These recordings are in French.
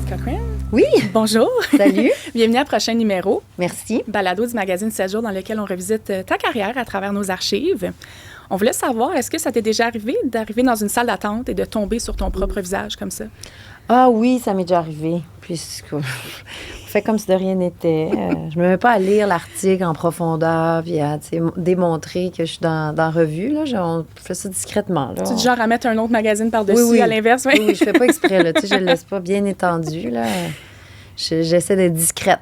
Cochrane. Oui. Bonjour. Salut. Bienvenue à prochain numéro. Merci. Balado du magazine 7 jours dans lequel on revisite ta carrière à travers nos archives. On voulait savoir, est-ce que ça t'est déjà arrivé d'arriver dans une salle d'attente et de tomber sur ton propre visage comme ça? Ah oui, ça m'est déjà arrivé. Puis on fait comme si de rien n'était. Je me mets pas à lire l'article en profondeur puis à démontrer que je suis dans revue. Là. On fait ça discrètement. Là. Tu es du genre à mettre un autre magazine par-dessus, oui. à l'inverse? Oui, oui, je fais pas exprès. Là. Je le laisse pas bien étendu. Là. J'essaie d'être discrète.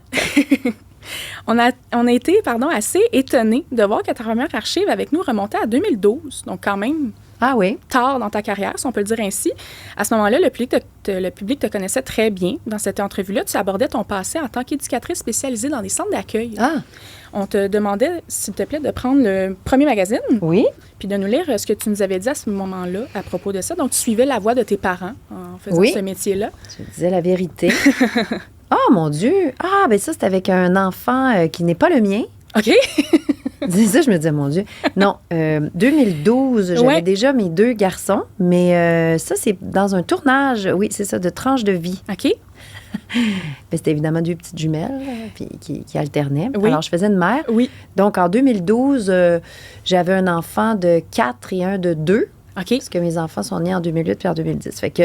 On a été assez étonnés de voir que ta première archive avec nous remontait à 2012, donc quand même tard dans ta carrière, si on peut le dire ainsi. À ce moment-là, le public te connaissait très bien. Dans cette entrevue-là, tu abordais ton passé en tant qu'éducatrice spécialisée dans des centres d'accueil. Ah. On te demandait, s'il te plaît, de prendre le premier magazine, oui, puis de nous lire ce que tu nous avais dit à ce moment-là à propos de ça. Donc, tu suivais la voie de tes parents en faisant ce métier-là. Tu disais la vérité. Oh, mon Dieu! Ah, bien ça, c'est avec un enfant qui n'est pas le mien. OK. C'est ça, je me disais, mon Dieu. Non, 2012, j'avais déjà mes 2 garçons, mais ça, c'est dans un tournage, oui, c'est ça, de tranche de vie. OK. Mais c'était évidemment 2 petites jumelles puis qui alternaient. Oui. Alors, je faisais une mère. Oui. Donc, en 2012, j'avais un enfant de 4 et un de 2. OK. Parce que mes enfants sont nés en 2008 puis en 2010. Fait que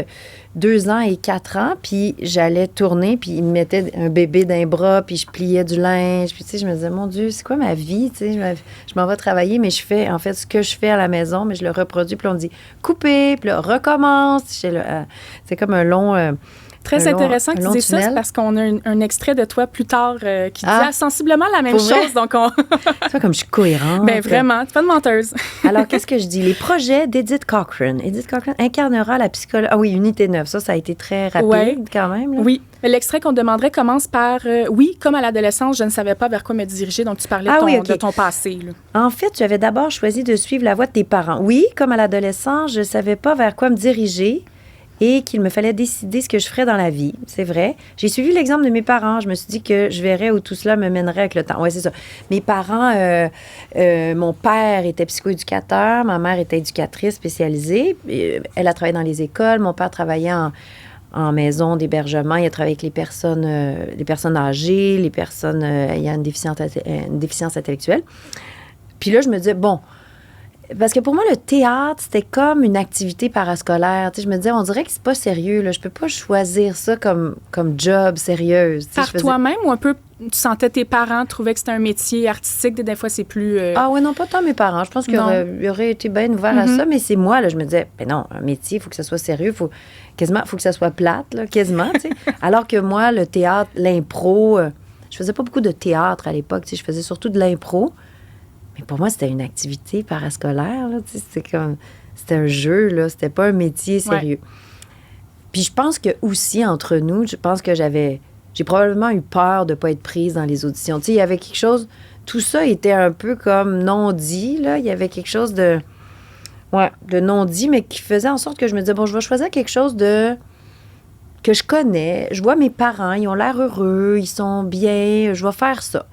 2 ans et 4 ans, puis j'allais tourner, puis ils me mettaient un bébé d'un bras, puis je pliais du linge. Puis, tu sais, je me disais, mon Dieu, c'est quoi ma vie? Tu sais, je m'en vais travailler, mais je fais, en fait, ce que je fais à la maison, mais je le reproduis. Puis on me dit, coupez, puis là, recommence. C'est comme un long... Très intéressant que tu dises ça, parce qu'on a un extrait de toi plus tard qui dit sensiblement la même chose. Donc c'est pas comme je suis cohérente. Bien, vraiment, tu n'es pas de menteuse. Alors, qu'est-ce que je dis? Les projets d'Edith Cochrane. Edith Cochrane incarnera la psychologue. Ah oui, Unité 9. Ça a été très rapide quand même. Là. Oui. L'extrait qu'on te demanderait commence par oui, comme à l'adolescence, je ne savais pas vers quoi me diriger. Donc, tu parlais de ton passé. Là. En fait, tu avais d'abord choisi de suivre la voie de tes parents. Oui, comme à l'adolescence, je ne savais pas vers quoi me diriger et qu'il me fallait décider ce que je ferais dans la vie. C'est vrai. J'ai suivi l'exemple de mes parents. Je me suis dit que je verrais où tout cela me mènerait avec le temps. Oui, c'est ça. Mes parents, mon père était psychoéducateur, ma mère était éducatrice spécialisée. Elle a travaillé dans les écoles. Mon père travaillait en maison d'hébergement. Il a travaillé avec les personnes âgées, les personnes ayant une déficience intellectuelle. Puis là, je me disais, bon... Parce que pour moi, le théâtre, c'était comme une activité parascolaire. Tu sais, je me disais, on dirait que c'est pas sérieux. Là. Je peux pas choisir ça comme job sérieuse. Par toi-même ou un peu, tu sentais tes parents trouvaient que c'était un métier artistique? Des fois, c'est plus... Ah oui, non, pas tant mes parents. Je pense qu'ils auraient été bien ouverts à ça. Mais c'est moi, là, je me disais, ben non, un métier, il faut que ça soit sérieux. Faut que ça soit plate, là, quasiment. Tu sais. Alors que moi, le théâtre, l'impro, je faisais pas beaucoup de théâtre à l'époque. Tu sais, je faisais surtout de l'impro. Mais pour moi, c'était une activité parascolaire. Là, c'était un jeu, là, c'était pas un métier sérieux. Ouais. Puis je pense que aussi, entre nous, je pense que j'ai probablement eu peur de ne pas être prise dans les auditions. Tu sais, il y avait quelque chose... Tout ça était un peu comme non-dit, là. Il y avait quelque chose de non-dit, mais qui faisait en sorte que je me disais, bon, je vais choisir quelque chose que je connais. Je vois mes parents, ils ont l'air heureux, ils sont bien, je vais faire ça.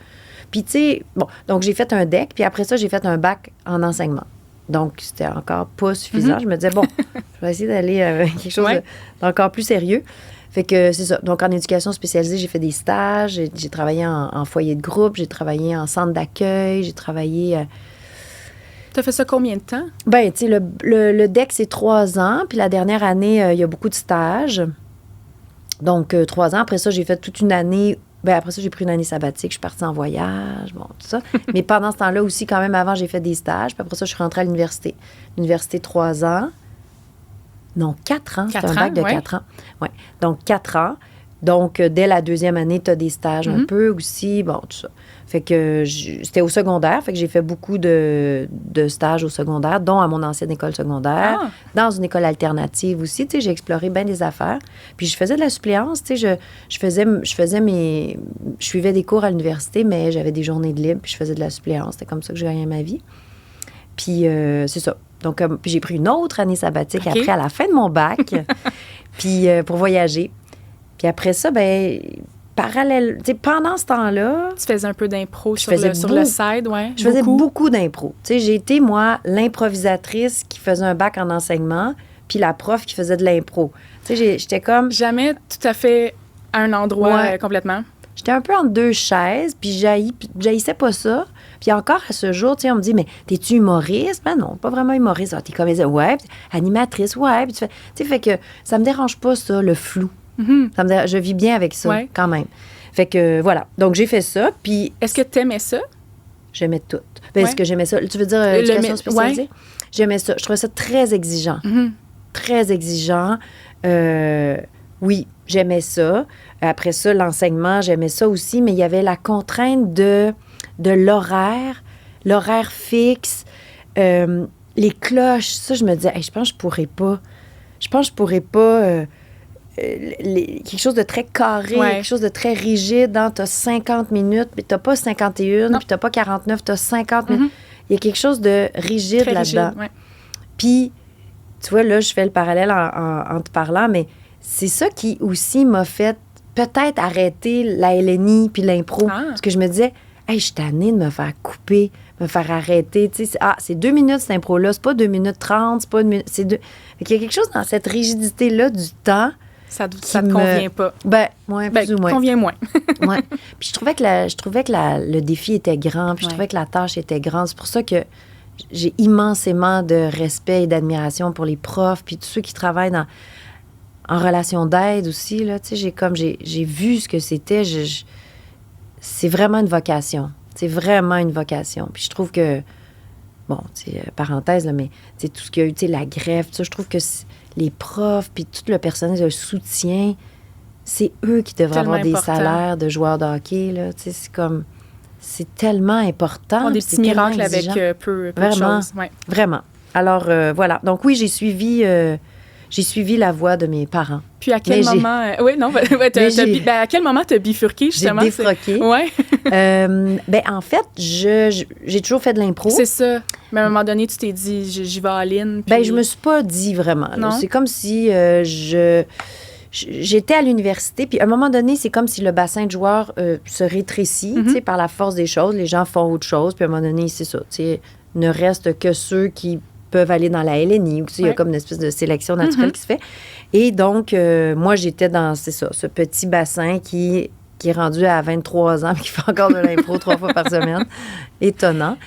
Puis, tu sais, bon, donc j'ai fait un DEC, puis après ça, j'ai fait un bac en enseignement. Donc, c'était encore pas suffisant. Je me disais, bon, je vais essayer d'aller avec quelque chose d'encore plus sérieux. Fait que c'est ça. Donc, en éducation spécialisée, j'ai fait des stages, j'ai travaillé en foyer de groupe, j'ai travaillé en centre d'accueil, j'ai travaillé... Tu as fait ça combien de temps? Bien, tu sais, le DEC, c'est 3 ans, puis la dernière année, il y a beaucoup de stages. Donc, 3 ans. Après ça, j'ai fait toute une année... Bien, après ça, j'ai pris une année sabbatique. Je suis partie en voyage, bon, tout ça. Mais pendant ce temps-là aussi, quand même, avant, j'ai fait des stages. Puis après ça, je suis rentrée à l'université. L'université, 3 ans. Non, 4 ans. C'est un bac de 4 ans. Oui. Donc, 4 ans. Donc, dès la 2e année, tu as des stages un peu aussi. Bon, tout ça. Fait que c'était au secondaire. Fait que j'ai fait beaucoup de stages au secondaire, dont à mon ancienne école secondaire. Dans une école alternative aussi. Tu sais, j'ai exploré bien des affaires. Puis je faisais de la suppléance. Tu sais, je suivais des cours à l'université, mais j'avais des journées de libre. Puis je faisais de la suppléance. C'était comme ça que je gagnais ma vie. Puis c'est ça. Donc, puis j'ai pris une autre année sabbatique après, à la fin de mon bac, puis pour voyager. Puis après ça, ben parallèle, tu sais, pendant ce temps-là... Tu faisais un peu d'impro sur le side, oui. Je faisais beaucoup d'impro. Tu sais, j'ai été, moi, l'improvisatrice qui faisait un bac en enseignement, puis la prof qui faisait de l'impro. Tu sais, j'étais comme... Jamais tout à fait à un endroit complètement. J'étais un peu entre deux chaises, puis j'haïssais pas ça. Puis encore à ce jour, tu sais, on me dit, mais t'es-tu humoriste? Ben non, pas vraiment humoriste. Ah, t'es comédienne, ouais. Animatrice, ouais. Puis tu sais, fait que ça me dérange pas, ça, le flou. Je vis bien avec ça, quand même. Fait que, voilà. Donc, j'ai fait ça, puis... Est-ce que t'aimais ça? J'aimais tout. Est-ce que j'aimais ça? Tu veux dire éducation spécialisée? Ouais. J'aimais ça. Je trouvais ça très exigeant. Très exigeant. Oui, j'aimais ça. Après ça, l'enseignement, j'aimais ça aussi, mais il y avait la contrainte de l'horaire fixe, les cloches. Ça, je me disais, hey, je pense que je pourrais pas. Quelque chose de très carré, quelque chose de très rigide. Tu as 50 minutes, mais tu n'as pas 51, puis tu n'as pas 49, tu as 50 minutes. Il y a quelque chose de rigide très là-dedans. Puis, tu vois, là, je fais le parallèle en te parlant, mais c'est ça qui aussi m'a fait peut-être arrêter la LNI puis l'impro. Parce que je me disais, hey, je suis tannée de me faire couper, me faire arrêter. Tu sais, c'est 2 minutes cette impro-là, c'est pas 2 minutes 30, c'est pas 1 minute. C'est 2. Il y a quelque chose dans cette rigidité-là du temps. Ça te convient pas. Plus ou moins. Convient moins. Ouais. Puis je trouvais que le défi était grand, puis je trouvais que la tâche était grande. C'est pour ça que j'ai immensément de respect et d'admiration pour les profs, puis tous ceux qui travaillent en relation d'aide aussi, là. Tu sais, j'ai vu ce que c'était. C'est vraiment une vocation. C'est vraiment une vocation. Puis je trouve que, bon, tu sais, parenthèse, là, mais tu sais, tout ce qu'il y a eu, tu sais, la grève, tout ça, je trouve que les profs, puis tout le personnel de soutien, c'est eux qui devraient avoir des salaires de joueurs de hockey, là. Tu sais, c'est tellement important. Des petits miracles avec peu de choses. Ouais. Vraiment. Alors, voilà. Donc oui, j'ai suivi la voie de mes parents. Puis à quel moment... à quel moment t'as bifurqué, justement? J'ai défroqué. Oui. En fait, j'ai toujours fait de l'impro. C'est ça. Mais à un moment donné, tu t'es dit, j'y vais all-in. Puis... Je me suis pas dit vraiment. C'est comme si j'étais à l'université, puis à un moment donné, c'est comme si le bassin de joueurs se rétrécit, tu sais, par la force des choses. Les gens font autre chose, puis à un moment donné, c'est ça. Tu sais, ne reste que ceux qui peuvent aller dans la LNI, où il y a comme une espèce de sélection naturelle qui se fait. Et donc, moi, j'étais dans, ce petit bassin qui est rendu à 23 ans, qui fait encore de l'impro 3 fois par semaine. Étonnant.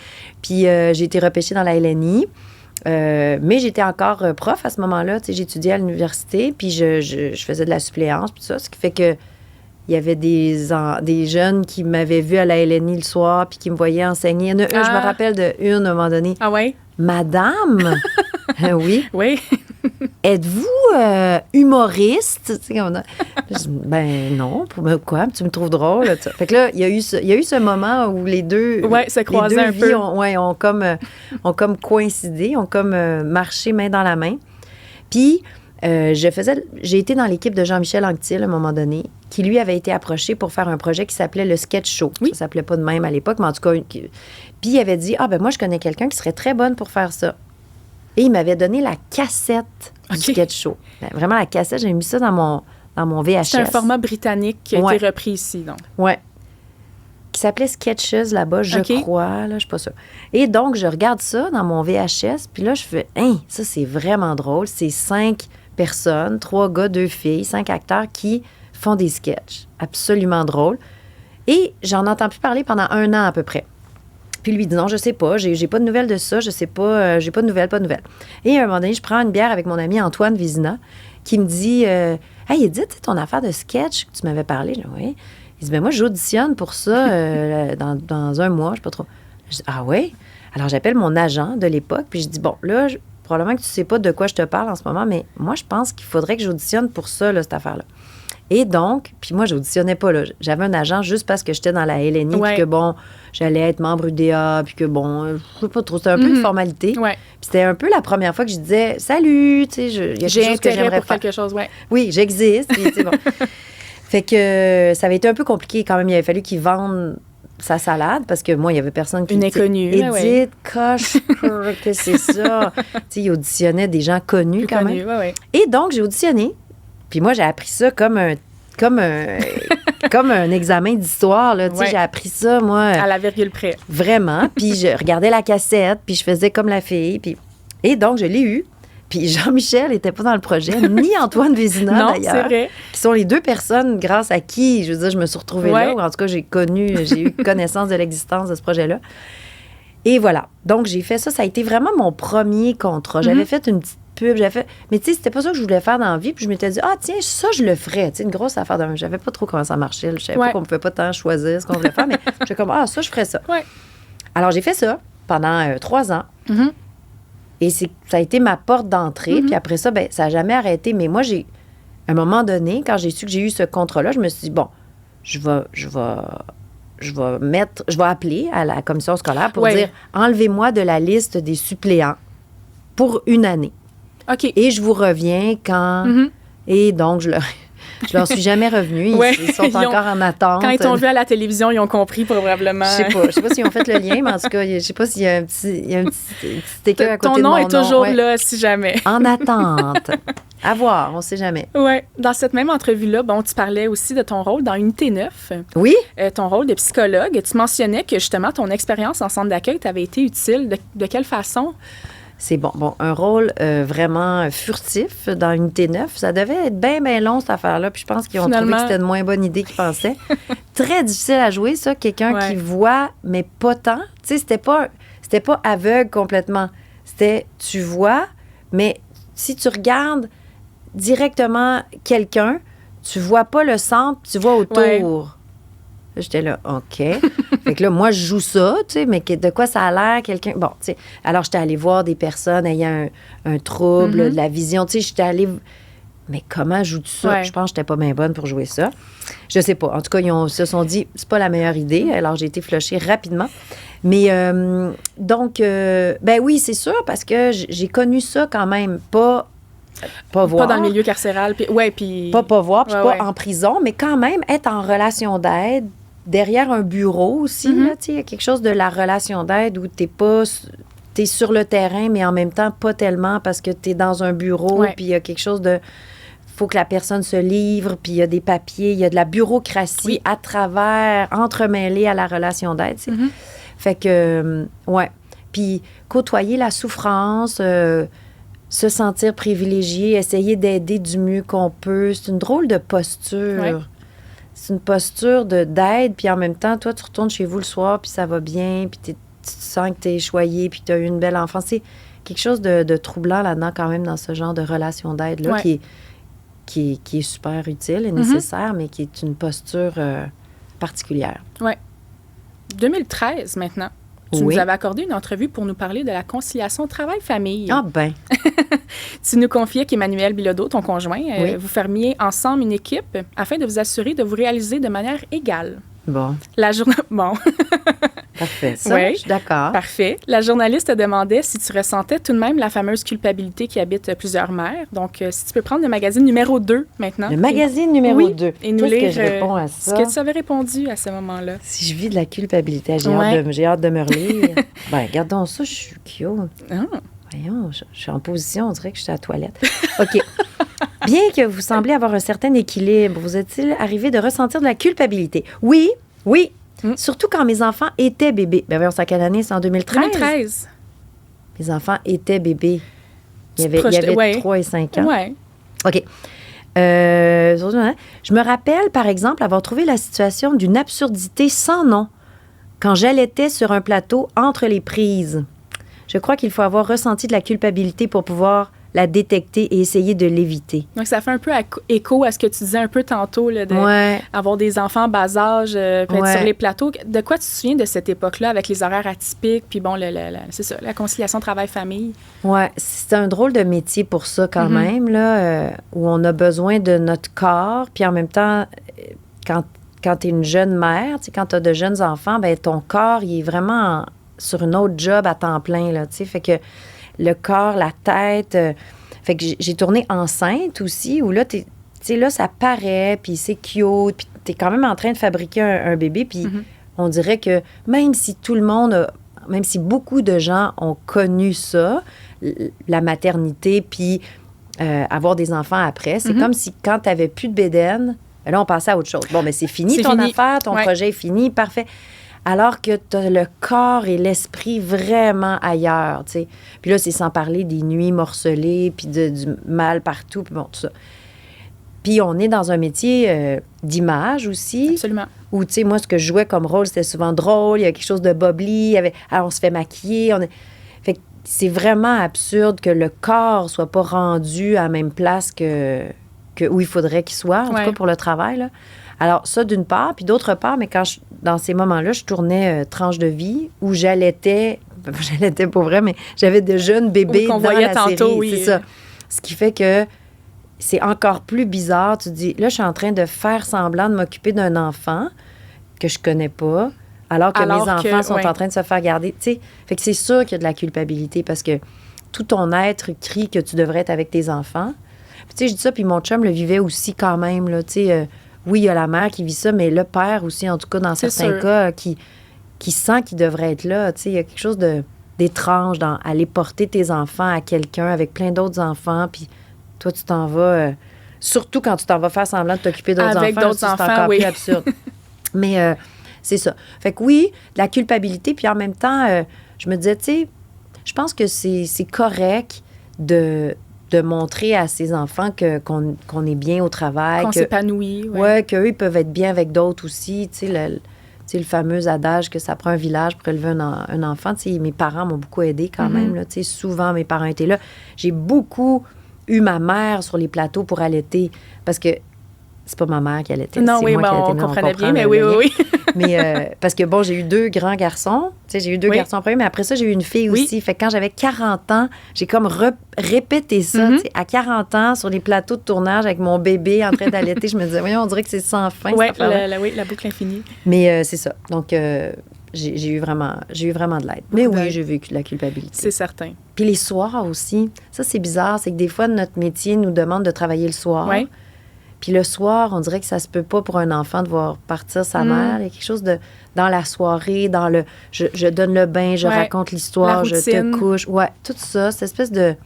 Puis, j'ai été repêchée dans la LNI. Mais j'étais encore prof à ce moment-là. Tu sais, j'étudiais à l'université, puis je faisais de la suppléance, puis ça, ce qui fait que il y avait des jeunes qui m'avaient vu à la LNI le soir, puis qui me voyaient enseigner. Je me rappelle d'une, à un moment donné. Ah ouais? Madame, oui. Oui. Êtes-vous humoriste? Tu sais, ben non, quoi? Tu me trouves drôle. Fait que là, il y a eu ce moment où les deux, se croisaient un peu. ont comme coïncidé, ont comme marché main dans la main. Puis, j'ai été dans l'équipe de Jean-Michel Anctil à un moment donné, qui lui avait été approché pour faire un projet qui s'appelait le Sketch Show. Oui. Ça s'appelait pas de même à l'époque, mais en tout cas, puis il avait dit, moi, je connais quelqu'un qui serait très bonne pour faire ça. Et il m'avait donné la cassette du Sketch Show. Vraiment, la cassette, j'ai mis ça dans mon VHS. C'est un format britannique qui a été repris ici, donc. Oui. Qui s'appelait Sketches là-bas, je crois. Là, je suis pas sûre. Et donc, je regarde ça dans mon VHS, puis là, je fais, ça, c'est vraiment drôle. C'est 5 personnes, 3 gars, 2 filles, 5 acteurs qui font des sketchs absolument drôles. Et j'en entends plus parler pendant 1 an à peu près. Puis lui dit non, je sais pas, j'ai pas de nouvelles de ça, je sais pas, j'ai pas de nouvelles. Et à un moment donné, je prends une bière avec mon ami Antoine Vizina qui me dit Hey Edith, ton affaire de sketch que tu m'avais parlé, là, oui. Il dit moi, j'auditionne pour ça dans 1 mois, je sais pas trop. Je dis ah ouais? Alors j'appelle mon agent de l'époque, puis je dis bon, là, probablement que tu sais pas de quoi je te parle en ce moment, mais moi, je pense qu'il faudrait que j'auditionne pour ça, là, cette affaire-là. Et donc, puis moi, j'auditionnais pas, là. J'avais un agent juste parce que j'étais dans la LNI, puis que, bon, j'allais être membre UDA, puis que, bon, je sais pas trop, c'était un peu une formalité. Ouais. Puis c'était un peu la première fois que je disais « Salut! » tu sais, il y a quelque chose que j'aimerais faire. Quelque chose, ouais. Oui, j'existe, puis, tu sais, bon. Fait que ça avait été un peu compliqué quand même. Il avait fallu qu'il vende sa salade, parce que moi, il y avait personne qui... Une inconnue, Edith, Coche, que c'est ça. Tu sais, il auditionnait des gens connus quand même. Ouais. Et donc, j'ai auditionné. Puis moi, j'ai appris ça comme un examen d'histoire, là. Tu sais, j'ai appris ça, moi... À la virgule près. Vraiment. Puis je regardais la cassette, puis je faisais comme la fille. Puis... Et donc, je l'ai eu. Puis Jean-Michel n'était pas dans le projet, ni Antoine Vézina, d'ailleurs. C'est vrai. Qui sont les deux personnes grâce à qui, je veux dire, je me suis retrouvée là, ou en tout cas, j'ai eu connaissance de l'existence de ce projet-là. Et voilà. Donc, j'ai fait ça. Ça a été vraiment mon premier contrat. J'avais fait une petite pub. Mais tu sais, c'était pas ça que je voulais faire dans la vie. Puis je m'étais dit, tiens, ça, je le ferais. Tu sais, une grosse affaire. Je savais pas trop comment ça marchait. Je savais pas qu'on pouvait pas tant choisir ce qu'on voulait faire. Mais j'étais comme, ça, je ferais ça. Ouais. Alors, j'ai fait ça pendant 3 ans. Et ça a été ma porte d'entrée. Puis après ça, ça n'a jamais arrêté. Mais moi, à un moment donné, quand j'ai su que j'ai eu ce contrat-là, je me suis dit, bon, je vais appeler à la commission scolaire pour dire, enlevez-moi de la liste des suppléants pour 1 année. OK. Et je vous reviens quand... Et donc, je leur suis jamais revenue. Ils sont encore en attente. Quand ils t'ont vu à la télévision, ils ont compris probablement. Je sais pas s'ils ont fait le lien, mais en tout cas, je sais pas s'il y a un petit sticker à côté de mon nom. Ton nom est toujours là, si jamais. En attente. À voir, on sait jamais. Oui. Dans cette même entrevue-là, tu parlais aussi de ton rôle dans Unité 9. Oui. Ton rôle de psychologue. Tu mentionnais que, justement, ton expérience en centre d'accueil t'avait été utile. De quelle façon? C'est un rôle vraiment furtif dans Unité 9. Ça devait être bien, bien long, cette affaire-là. Puis je pense qu'ils ont trouvé que c'était une moins bonne idée qu'ils pensaient. Très difficile à jouer, ça. Quelqu'un qui voit, mais pas tant. Tu sais, c'était pas aveugle complètement. C'était, tu vois, mais si tu regardes directement quelqu'un, tu vois pas le centre, tu vois autour. Ouais. J'étais là, OK. Fait que là, moi, je joue ça, tu sais, mais de quoi ça a l'air, quelqu'un... Bon, tu sais, alors j'étais allée voir des personnes ayant un trouble de la vision, tu sais, j'étais allée... Mais comment joue-tu ça? Ouais. Je pense que j'étais pas bien bonne pour jouer ça. Je sais pas. En tout cas, ils se sont dit, c'est pas la meilleure idée. Alors, j'ai été flushée rapidement. Mais, donc, oui, c'est sûr, parce que j'ai connu ça quand même, pas voir. Pas dans le milieu carcéral. Puis... Pas voir, puis pas en prison, mais quand même être en relation d'aide, derrière un bureau aussi, là, tu sais, il y a quelque chose de la relation d'aide où t'es sur le terrain, mais en même temps, pas tellement parce que t'es dans un bureau, puis il y a quelque chose de... faut que la personne se livre, puis il y a des papiers, il y a de la bureaucratie à travers, entremêlée à la relation d'aide, tu sais. Fait que, Puis côtoyer la souffrance... se sentir privilégié, essayer d'aider du mieux qu'on peut. C'est une drôle de posture. Ouais. C'est une posture d'aide, puis en même temps, toi, tu retournes chez vous le soir, puis ça va bien, puis tu sens que tu es choyé, puis tu as eu une belle enfance. C'est quelque chose de troublant là-dedans, quand même, dans ce genre de relation d'aide-là, qui est super utile et nécessaire, mais qui est une posture particulière. Oui. 2013, maintenant. Tu nous avais accordé une entrevue pour nous parler de la conciliation travail-famille. Ah ben! Tu nous confiais qu'Emmanuel Bilodeau, ton conjoint, vous fermiez ensemble une équipe afin de vous assurer de vous réaliser de manière égale. Bon. Bon. Parfait. Ça, je suis d'accord. Parfait. La journaliste te demandait si tu ressentais tout de même la fameuse culpabilité qui habite plusieurs mères. Donc, si tu peux prendre le magazine numéro 2 maintenant. Le magazine numéro 2. Et nous lire que je réponds à ça. Ce que tu avais répondu à ce moment-là. Si je vis de la culpabilité, j'ai hâte de me relire. Regardons ça, je suis cute. Voyons, je suis en position, on dirait que je suis à la toilette. OK. Bien que vous semblez avoir un certain équilibre, vous est-il arrivé de ressentir de la culpabilité? Oui. Surtout quand mes enfants étaient bébés. Ben voyons, c'est à quelle année? C'est en 2013? 2013. Mes enfants étaient bébés. Il y avait 3 et 5 ans. Oui. OK. Je me rappelle, par exemple, avoir trouvé la situation d'une absurdité sans nom quand j'allaitais sur un plateau entre les prises. Je crois qu'il faut avoir ressenti de la culpabilité pour pouvoir la détecter et essayer de l'éviter. Donc, ça fait un peu écho à ce que tu disais un peu tantôt, là, avoir des enfants bas âge, peut être sur les plateaux. De quoi tu te souviens de cette époque-là, avec les horaires atypiques, puis bon, c'est ça, la conciliation travail-famille? Oui, c'est un drôle de métier pour ça quand même, là, où on a besoin de notre corps, puis en même temps, quand tu es une jeune mère, quand tu as de jeunes enfants, ben ton corps, il est vraiment sur une autre job à temps plein, là, tu sais, fait que le corps, la tête. Fait que j'ai tourné enceinte aussi, où là, tu sais, là, ça paraît, puis c'est cute, puis t'es quand même en train de fabriquer un bébé, puis on dirait que même si même si beaucoup de gens ont connu ça, la maternité, puis avoir des enfants après, c'est comme si quand t'avais plus de bédaine, là, on passait à autre chose. Bon, mais c'est fini affaire, ton projet est fini, parfait. alors que tu as le corps et l'esprit vraiment ailleurs, tu sais. Puis là, c'est sans parler des nuits morcelées, puis du mal partout, puis bon, tout ça. Puis on est dans un métier d'image aussi. Absolument. Où, tu sais, moi, ce que je jouais comme rôle, c'était souvent drôle, il y a quelque chose de bubbly, alors on se fait maquiller, Fait que c'est vraiment absurde que le corps soit pas rendu à la même place que où il faudrait qu'il soit, en tout cas pour le travail, là. Alors, ça, d'une part. Puis d'autre part, mais dans ces moments-là, je tournais Tranche de vie où j'allaitais pour vrai, mais j'avais de jeunes bébés dans la tantôt, série. oui. C'est ça. Ce qui fait que c'est encore plus bizarre. Tu te dis, là, je suis en train de faire semblant de m'occuper d'un enfant que je connais pas, alors que mes enfants sont en train de se faire garder. Tu sais, fait que c'est sûr qu'il y a de la culpabilité parce que tout ton être crie que tu devrais être avec tes enfants. Puis, tu sais, je dis ça, puis mon chum le vivait aussi quand même, là, tu sais. Oui, il y a la mère qui vit ça, mais le père aussi, en tout cas, dans certains cas, qui sent qu'il devrait être là. Tu sais, il y a quelque chose d'étrange dans aller porter tes enfants à quelqu'un avec plein d'autres enfants, puis toi, tu t'en vas... surtout quand tu t'en vas faire semblant de t'occuper d'autres enfants. Avec d'autres enfants, c'est encore plus absurde. Mais c'est ça. Fait que oui, de la culpabilité, puis en même temps, je me disais, tu sais, je pense que c'est correct de montrer à ses enfants qu'on est bien au travail. Qu'on s'épanouit. Oui, qu'eux, ils peuvent être bien avec d'autres aussi. Tu sais, le fameux adage que ça prend un village pour élever un enfant. Tu sais, mes parents m'ont beaucoup aidé quand même. Là, tu sais, souvent, mes parents étaient là. J'ai beaucoup eu ma mère sur les plateaux pour allaiter parce que c'est pas ma mère qui allaitait. Non, oui, moi qui allaitais. On comprenait bien, mais oui. Mais parce que, bon, j'ai eu 2 grands garçons. Tu sais, j'ai eu 2 garçons en premier, mais après ça, j'ai eu une fille aussi. Fait que quand j'avais 40 ans, j'ai comme répété ça. Tu sais, à 40 ans, sur les plateaux de tournage avec mon bébé en train d'allaiter, je me disais, voyons, on dirait que c'est sans fin. Oui, la boucle infinie. Mais c'est ça. Donc, j'ai eu vraiment de l'aide. Mais oui, j'ai vécu de la culpabilité. C'est certain. Puis les soirs aussi. Ça, c'est bizarre. C'est que des fois, notre métier nous demande de travailler le soir. Oui. Puis le soir, on dirait que ça se peut pas pour un enfant de voir partir sa mère. Il y a quelque chose de... Dans la soirée, dans le... Je donne le bain, je raconte l'histoire, je te couche. Ouais, tout ça, cette espèce de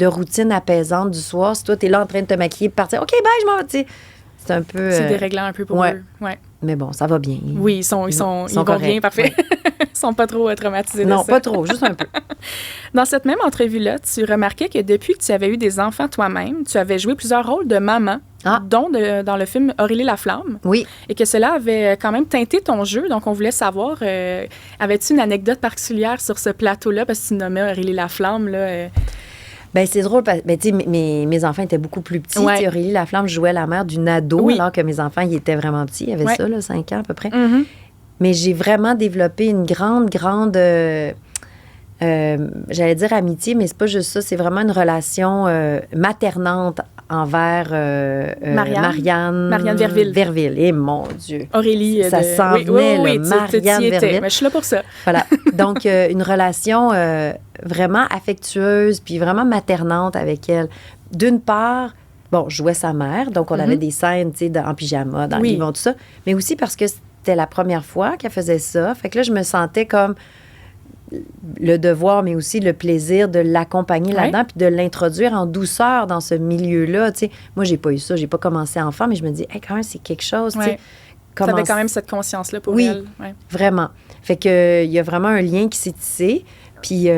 routine apaisante du soir. Si toi, t'es là en train de te maquiller, de partir, OK, bye, je m'en vais, tu sais. C'est un peu... C'est déréglant un peu pour eux. Ouais. Mais bon, ça va bien. Oui, ils vont bien, parfait. Ils sont pas trop traumatisés de ça. Non, pas trop, juste un peu. Dans cette même entrevue-là, tu remarquais que depuis que tu avais eu des enfants toi-même, tu avais joué plusieurs rôles de maman, dont dans le film Aurélie Laflamme. Oui. Et que cela avait quand même teinté ton jeu. Donc, on voulait savoir, avais-tu une anecdote particulière sur ce plateau-là? Parce que tu nommais Aurélie Laflamme, là... Ben c'est drôle parce que tu sais, mes enfants étaient beaucoup plus petits. Ouais. Aurélie Laflamme jouait la mère d'une ado, alors que mes enfants, ils étaient vraiment petits. Il y avait ça, là, 5 ans à peu près. Mm-hmm. Mais j'ai vraiment développé une grande j'allais dire amitié, mais c'est pas juste ça. C'est vraiment une relation maternante envers Marianne Verville. Et mon Dieu. Aurélie. Ça s'en venait, Marianne Verville. Mais je suis là pour ça. Voilà. Donc, une relation vraiment affectueuse puis vraiment maternante avec elle. D'une part, bon, je jouais sa mère, donc on avait des scènes, tu sais, en pyjama, dans le livre, tout ça. Mais aussi parce que c'était la première fois qu'elle faisait ça. Fait que là, je me sentais comme le devoir, mais aussi le plaisir de l'accompagner là-dedans puis de l'introduire en douceur dans ce milieu-là. Tu sais, moi, j'ai pas eu ça. J'ai pas commencé enfant, mais je me dis, hey, quand même, c'est quelque chose. Tu sais, tu avais quand même cette conscience-là pour elle. Oui, vraiment. Fait que il y a vraiment un lien qui s'est tissé. Puis,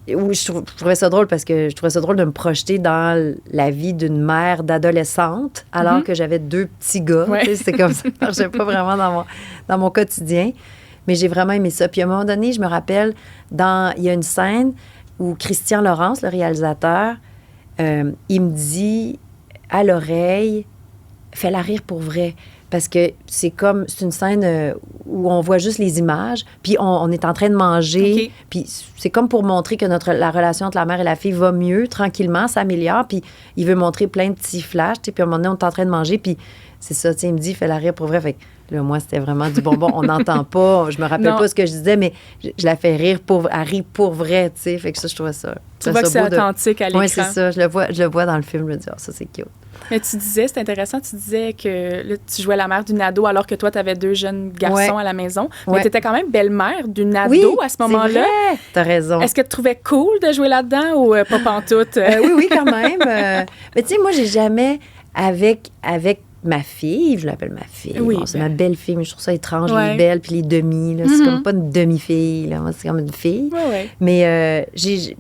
oui, je trouvais ça drôle parce que je trouvais ça drôle de me projeter dans la vie d'une mère d'adolescente alors que j'avais 2 petits gars. Tu sais, c'était comme ça. Ça marchait pas vraiment dans mon quotidien. Mais j'ai vraiment aimé ça. Puis à un moment donné, je me rappelle, il y a une scène où Christian Laurence, le réalisateur, il me dit à l'oreille, fais-la rire pour vrai. Parce que c'est une scène où on voit juste les images, puis on est en train de manger, puis c'est comme pour montrer que la relation entre la mère et la fille va mieux, tranquillement, s'améliore, puis il veut montrer plein de petits flashs, puis à un moment donné, on est en train de manger, puis c'est ça, il me dit, fais-la rire pour vrai. Fait que là, moi, c'était vraiment du bonbon. On n'entend pas, je me rappelle pas ce que je disais, mais je la fais rire elle rit pour vrai, tu sais. Fait que ça, je trouvais ça. Tu vois que c'est authentique à l'écran. Oui, c'est ça. Je le vois dans le film, je me dis, ça, c'est cute. Mais tu disais, c'est intéressant, tu disais que là, tu jouais la mère d'une ado alors que toi, tu avais 2 jeunes garçons à la maison. Mais tu étais quand même belle-mère d'une ado à ce moment-là. Oui, t'as raison. Est-ce que tu trouvais cool de jouer là-dedans ou pas pantoute? Oui, quand même. Mais tu sais, moi, j'ai jamais, avec ma fille, je l'appelle ma fille. Oui, bon, c'est ma belle-fille, mais je trouve ça étrange, Ouais. les belles puis les demi. Là, c'est comme pas une demi-fille, là. Moi, c'est comme une fille. Ouais. Mais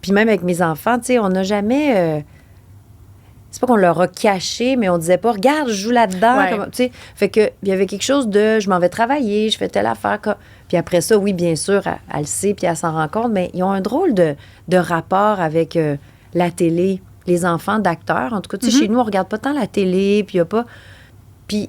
puis même avec mes enfants, tu sais, on n'a jamais... c'est pas qu'on leur a caché, mais on disait pas, regarde, je joue là-dedans. Ouais. Tu sais, fait que il y avait quelque chose de, je m'en vais travailler, je fais telle affaire. Puis après ça, oui, bien sûr, elle le sait, puis elle s'en rend compte, mais ils ont un drôle de rapport avec la télé, les enfants d'acteurs. En tout cas, tu sais, chez nous, on regarde pas tant la télé, puis il y a pas... Puis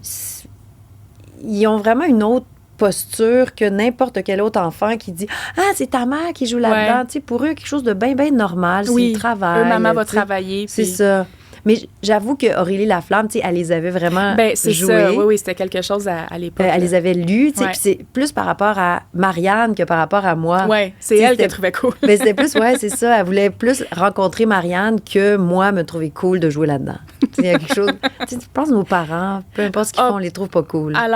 ils ont vraiment une autre posture que n'importe quel autre enfant qui dit « Ah, c'est ta mère qui joue là-dedans. Ouais. Tu sais, pour eux, quelque chose de bien, bien normal. Oui, c'est le travail. maman va tu sais. travailler. C'est puis- ça. Mais j'avoue que Aurélie Laflamme, tu sais, elle les avait vraiment c'est joués. ça. Oui, c'était quelque chose à l'époque. Elle les avait lus, tu sais, Ouais. puis c'est plus par rapport à Marianne que par rapport à moi. Oui, c'est Tu sais, elle c'était- qu'elle trouvait cool. Mais c'était plus, ouais, c'est ça. Elle voulait plus rencontrer Marianne que moi me trouver cool de jouer là-dedans. Tu sais, il y a quelque chose. Tu sais, je pense que nos parents, peu importe ce qu'ils font, on les trouve pas cool. À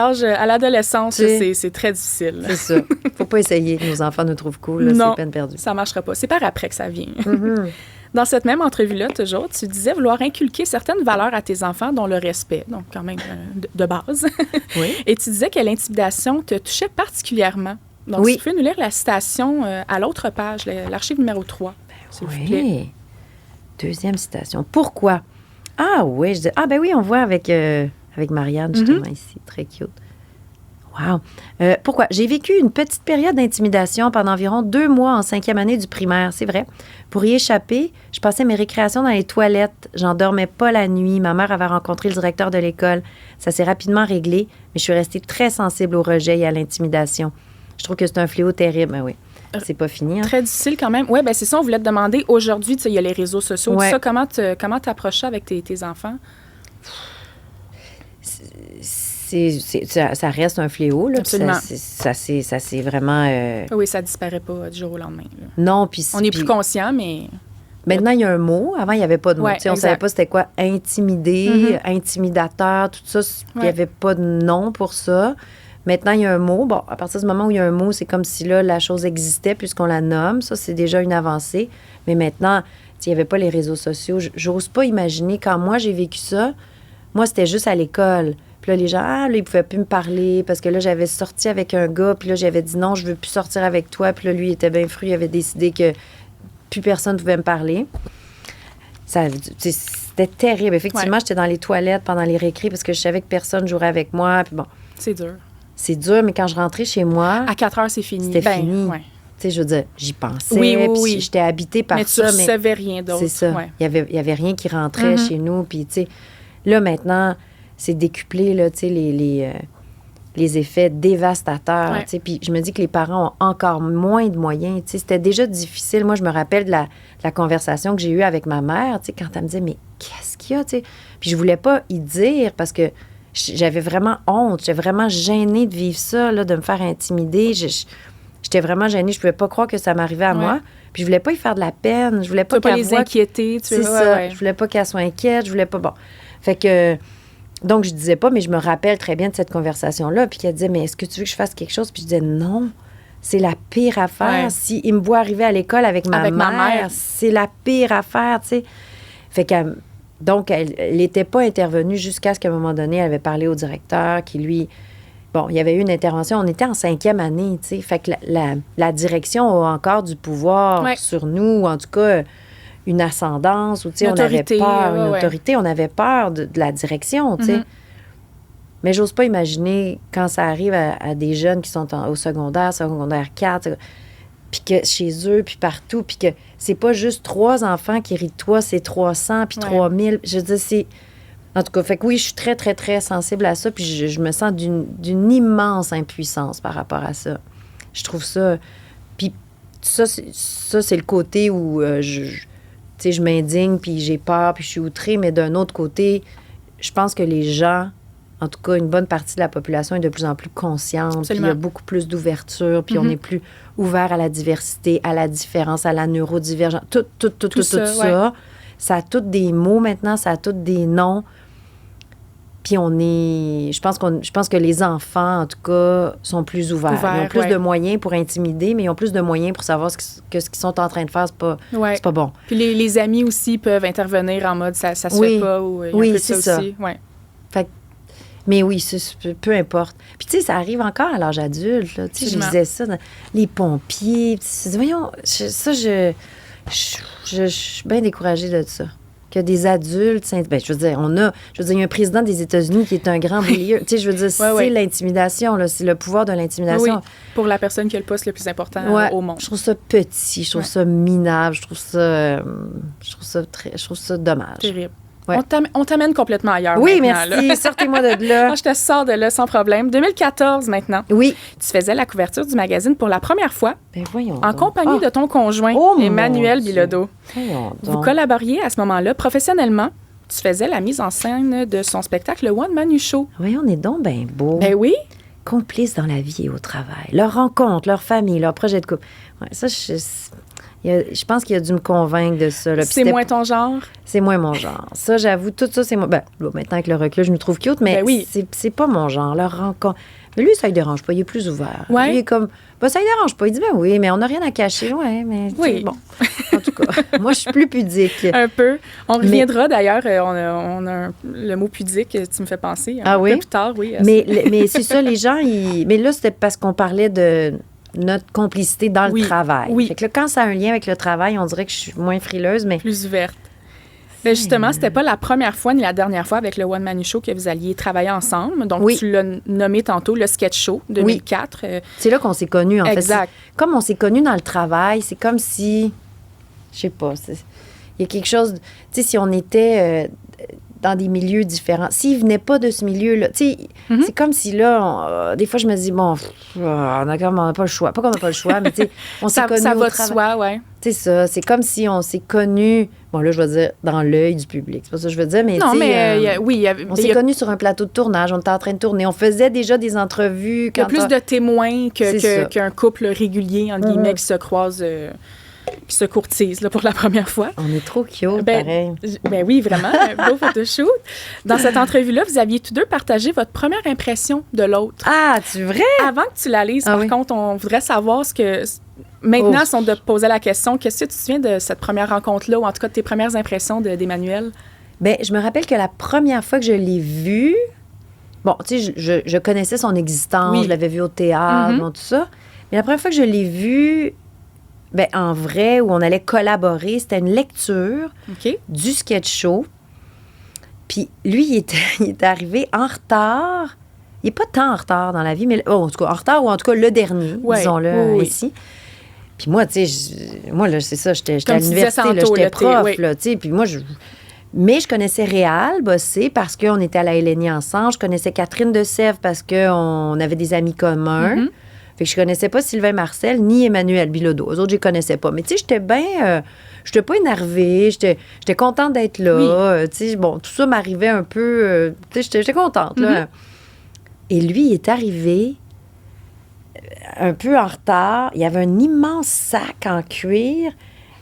l'adolescence, Tu sais, c'est très difficile. C'est ça. Faut pas essayer que nos enfants nous trouvent cool, là, Non, c'est peine perdue. ça marchera pas. C'est par après que ça vient. Mhm. Dans cette même entrevue-là, toujours, tu disais vouloir inculquer certaines valeurs à tes enfants, dont le respect, donc quand même de base. Oui. Et tu disais que l'intimidation te touchait particulièrement. Donc, Oui. si tu peux nous lire la citation à l'autre page, l'archive numéro 3, s'il vous plaît. Oui. Deuxième citation. Pourquoi? Ah oui, ben oui, on voit avec Marianne, justement, ici. Très cute. Wow. Pourquoi? J'ai vécu une petite période d'intimidation pendant environ 2 mois en 5e année du primaire, c'est vrai. Pour y échapper, je passais mes récréations dans les toilettes. J'en dormais pas la nuit. Ma mère avait rencontré le directeur de l'école. Ça s'est rapidement réglé, mais je suis restée très sensible au rejet et à l'intimidation. Je trouve que c'est un fléau terrible. Ben oui, c'est pas fini. Hein? Très difficile quand même. Oui, ben c'est ça, on voulait te demander, aujourd'hui, tu sais, il y a les réseaux sociaux, Ouais. tout ça, comment t'approches ça avec tes enfants? Ça reste un fléau. Là, Absolument. Ça c'est vraiment... Oui, ça disparaît pas du jour au lendemain. Là. Non, puis... On est plus conscient, mais... Maintenant, il y a un mot. Avant, il n'y avait pas de mot. Ouais, Tu sais, on ne exact. savait pas c'était quoi intimider, intimidateur, tout ça. Il n'y Ouais. avait pas de nom pour ça. Maintenant, il y a un mot. Bon, à partir du moment où il y a un mot, c'est comme si là, la chose existait puisqu'on la nomme. Ça, c'est déjà une avancée. Mais maintenant, tu sais, il n'y avait pas les réseaux sociaux. J'ose pas imaginer. Quand moi, j'ai vécu ça, moi, c'était juste à l'école. Puis là, les gens, là, ils ne pouvaient plus me parler parce que là, j'avais sorti avec un gars. Puis là, j'avais dit non, je veux plus sortir avec toi. Puis là, lui, il était bien fru. Il avait décidé que plus personne ne pouvait me parler. C'était terrible. Effectivement, Ouais. j'étais dans les toilettes pendant les récrés parce que je savais que personne ne jouerait avec moi. Puis bon, C'est dur. c'est dur, mais quand je rentrais chez moi, À 4 heures, c'est fini. c'était fini. Ouais. Tu sais, je veux dire, j'y pensais. Oui, oui, puis oui. j'étais habitée par Mais tu ça. recevais rien d'autre. C'est ça. Ouais. Il y avait rien qui rentrait chez nous. Puis, tu sais, là, maintenant, c'est décuplé, là, tu sais, les effets dévastateurs. Ouais. Tu sais. Puis je me dis que les parents ont encore moins de moyens. Tu sais, c'était déjà difficile. Moi, je me rappelle de la conversation que j'ai eue avec ma mère, tu sais, quand elle me disait, mais qu'est-ce qu'il y a, tu sais? Puis je voulais pas y dire parce que j'avais vraiment honte. J'étais vraiment gênée de vivre ça, là, de me faire intimider. J'étais vraiment gênée. Je pouvais pas croire que ça m'arrivait à Ouais. moi. Puis je voulais pas y faire de la peine. Je voulais Tu pas veux pas qu'elle les voie inquiéter. c'est ça. Je voulais pas qu'elle soit inquiète. Je voulais pas... Bon. Fait que... Donc, je disais pas, mais je me rappelle très bien de cette conversation-là. Puis qu'elle disait, mais est-ce que tu veux que je fasse quelque chose? Puis je disais, non. C'est la pire affaire. Ouais. S'il me voit arriver à l'école avec ma mère, c'est la pire affaire, tu sais. Fait que... Donc, elle n'était pas intervenue jusqu'à ce qu'à un moment donné, elle avait parlé au directeur qui, lui... Bon, il y avait eu une intervention. On était en 5e année, tu sais. Fait que la direction a encore du pouvoir Ouais. sur nous, ou en tout cas, une ascendance, ou tu sais, Une on avait autorité, peur, une ouais. autorité, on avait peur de la direction, tu sais. Mhm. Mais j'ose pas imaginer quand ça arrive à des jeunes qui sont au secondaire 4, puis que chez eux, puis partout, puis que c'est pas juste 3 enfants qui rient de toi, c'est 300, puis Ouais. 3000. Je veux dire, c'est... En tout cas, fait que oui, je suis très, très, très sensible à ça, puis je me sens d'une immense impuissance par rapport à ça. Je trouve ça... Puis ça, c'est le côté où tu sais, je m'indigne, puis j'ai peur, puis je suis outrée, mais d'un autre côté, je pense que les gens, en tout cas, une bonne partie de la population est de plus en plus consciente, puis il y Absolument. a beaucoup plus d'ouverture, puis on est plus ouvert à la diversité, à la différence, à la neurodivergence, tout ça, ça. Ça a tous des mots maintenant, ça a tous des noms. Puis on est... Je pense que les enfants, en tout cas, sont plus ouverts. Ils ont plus ouais. de moyens pour intimider, mais ils ont plus de moyens pour savoir ce qu'ils sont en train de faire, Ouais. c'est pas bon. Puis les amis aussi peuvent intervenir en mode ça se Oui. fait pas ou il y a Oui, un peu de c'est ça ça. aussi. Ouais. Fait que Mais oui, peu importe. Puis, tu sais, ça arrive encore à l'âge adulte. Là. Tu sais, je disais ça, les pompiers. Voyons, je suis bien découragée de ça. Que des adultes... Ben, je veux dire, il y a un président des États-Unis qui est un grand boulier. Tu sais, je veux dire, c'est l'intimidation, là. C'est le pouvoir de l'intimidation. Oui, pour la personne qui a le poste le plus important au monde. Je trouve ça petit, je trouve ça minable, je trouve ça dommage. Terrible. Ouais. On t'amène complètement ailleurs. Oui, merci. Là. Sortez-moi de là. Je te sors de là sans problème. 2014 maintenant. Oui. Tu faisais la couverture du magazine pour la première fois. Ben voyons. En compagnie de ton conjoint, Emmanuel Bilodeau. Vous collaboriez à ce moment-là professionnellement. Tu faisais la mise en scène de son spectacle, le One Man Show. Voyons, on est donc bien beau. Ben oui. Complices dans la vie et au travail. Leur rencontre, leur famille, leur projet de couple. Ouais, ça, je pense qu'il a dû me convaincre de ça. Là. C'est moins ton genre? C'est moins mon genre. Ça, j'avoue, tout ça, c'est moi. Ben, maintenant, avec le recul, je me trouve cute, mais c'est pas mon genre. Leur rencontre. Mais lui, ça ne dérange pas. Il est plus ouvert. Ouais. Lui, il est comme, ça ne dérange pas. Il dit, oui, mais on n'a rien à cacher. Ouais, mais bon. En tout cas, moi, je suis plus pudique. Un peu. On reviendra d'ailleurs. On a le mot pudique, tu me fais penser. Un peu plus tard, oui. Mais c'est ça, les gens, mais là, c'était parce qu'on parlait de notre complicité dans le travail. Oui. Fait que là, quand ça a un lien avec le travail, on dirait que je suis moins frileuse, mais... Plus ouverte. Ben justement, c'était pas la première fois ni la dernière fois avec le One Man Show que vous alliez travailler ensemble. Donc, tu l'as nommé tantôt, le Sketch Show 2004. C'est là qu'on s'est connus, en fait. Exact. Comme on s'est connus dans le travail, c'est comme si... Je sais pas. Il y a quelque chose... Tu sais, si on était... dans des milieux différents. S'ils venaient pas de ce milieu-là, tu sais, c'est comme si là, des fois, je me dis, bon, on n'a pas le choix. Pas qu'on n'a pas le choix, mais tu sais, on s'est connus. Ça va au de soi, ouais. C'est ça. C'est comme si on s'est connus, bon, là, je vais dire, dans l'œil du public. C'est pas ça que je veux dire, mais non, mais on s'est connus sur un plateau de tournage. On était en train de tourner. On faisait déjà des entrevues. Il y a plus de témoins qu'un couple régulier, entre guillemets, qui se croise... qui se courtise là, pour la première fois. On est trop cute, pareil. Ben oui, vraiment, un beau photoshoot. Dans cette entrevue-là, vous aviez tous deux partagé votre première impression de l'autre. Ah, c'est vrai? Avant que tu la lises, par contre, on voudrait savoir ce que... Maintenant, si on te posait la question, qu'est-ce que tu te souviens de cette première rencontre-là, ou en tout cas de tes premières impressions d'Emmanuel? Bien, je me rappelle que la première fois que je l'ai vu... Bon, tu sais, je connaissais son existence, je l'avais vu au théâtre, tout ça. Mais la première fois que je l'ai vu... Bien, en vrai, où on allait collaborer, c'était une lecture du sketch show. Puis lui, il était arrivé en retard. Il n'est pas tant en retard dans la vie, mais en tout cas, en retard ou en tout cas le dernier, disons-le ici. Puis moi, tu sais, là, c'est ça, j'étais à l'université, j'étais prof, là, tu sais, puis moi, mais je connaissais Réal Bossé parce qu'on était à la LNI ensemble. Je connaissais Catherine Desèvres parce qu'on avait des amis communs. Fait que je connaissais pas Sylvain Marcel ni Emmanuel Bilodeau. Eux autres, je les connaissais pas. Mais tu sais, j'étais bien... j'étais pas énervée. J'étais contente d'être là. Tu sais, bon, tout ça m'arrivait un peu... tu sais, j'étais contente, là. Et lui, il est arrivé un peu en retard. Il y avait un immense sac en cuir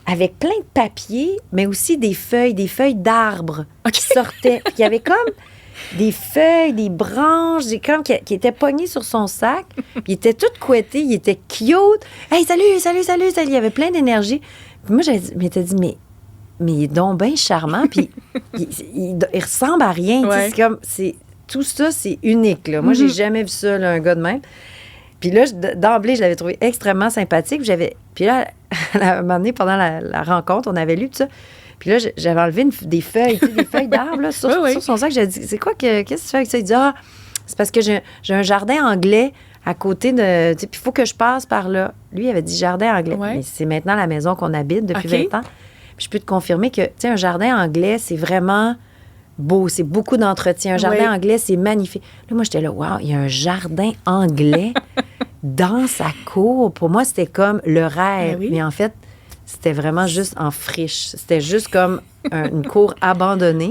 avec plein de papiers, mais aussi des feuilles d'arbres qui sortaient. Puis il y avait comme... des feuilles, des branches, qui étaient pognées sur son sac. Puis il était tout couetté, il était cute. « Hey, salut! » Il y avait plein d'énergie. Puis moi, je m'étais dit, mais il est donc bien charmant. Puis il ressemble à rien. C'est comme, tout ça, c'est unique. Là. Moi, j'ai jamais vu ça, là, un gars de même. Puis là, d'emblée, je l'avais trouvé extrêmement sympathique. Puis là, à un moment donné, pendant la rencontre, on avait lu tout ça. Puis là, j'avais enlevé des feuilles, des feuilles d'arbres là, sur son sac. J'ai dit, c'est quoi, qu'est-ce que tu fais avec ça? Il dit, c'est parce que j'ai un jardin anglais à côté de... Puis il faut que je passe par là. Lui, il avait dit jardin anglais. Mais c'est maintenant la maison qu'on habite depuis 20 ans. Puis je peux te confirmer que, tu sais, un jardin anglais, c'est vraiment beau. C'est beaucoup d'entretien. Un jardin anglais, c'est magnifique. Là, moi, j'étais là, wow, il y a un jardin anglais dans sa cour. Pour moi, c'était comme le rêve. Mais en fait... C'était vraiment juste en friche. C'était juste comme une cour abandonnée.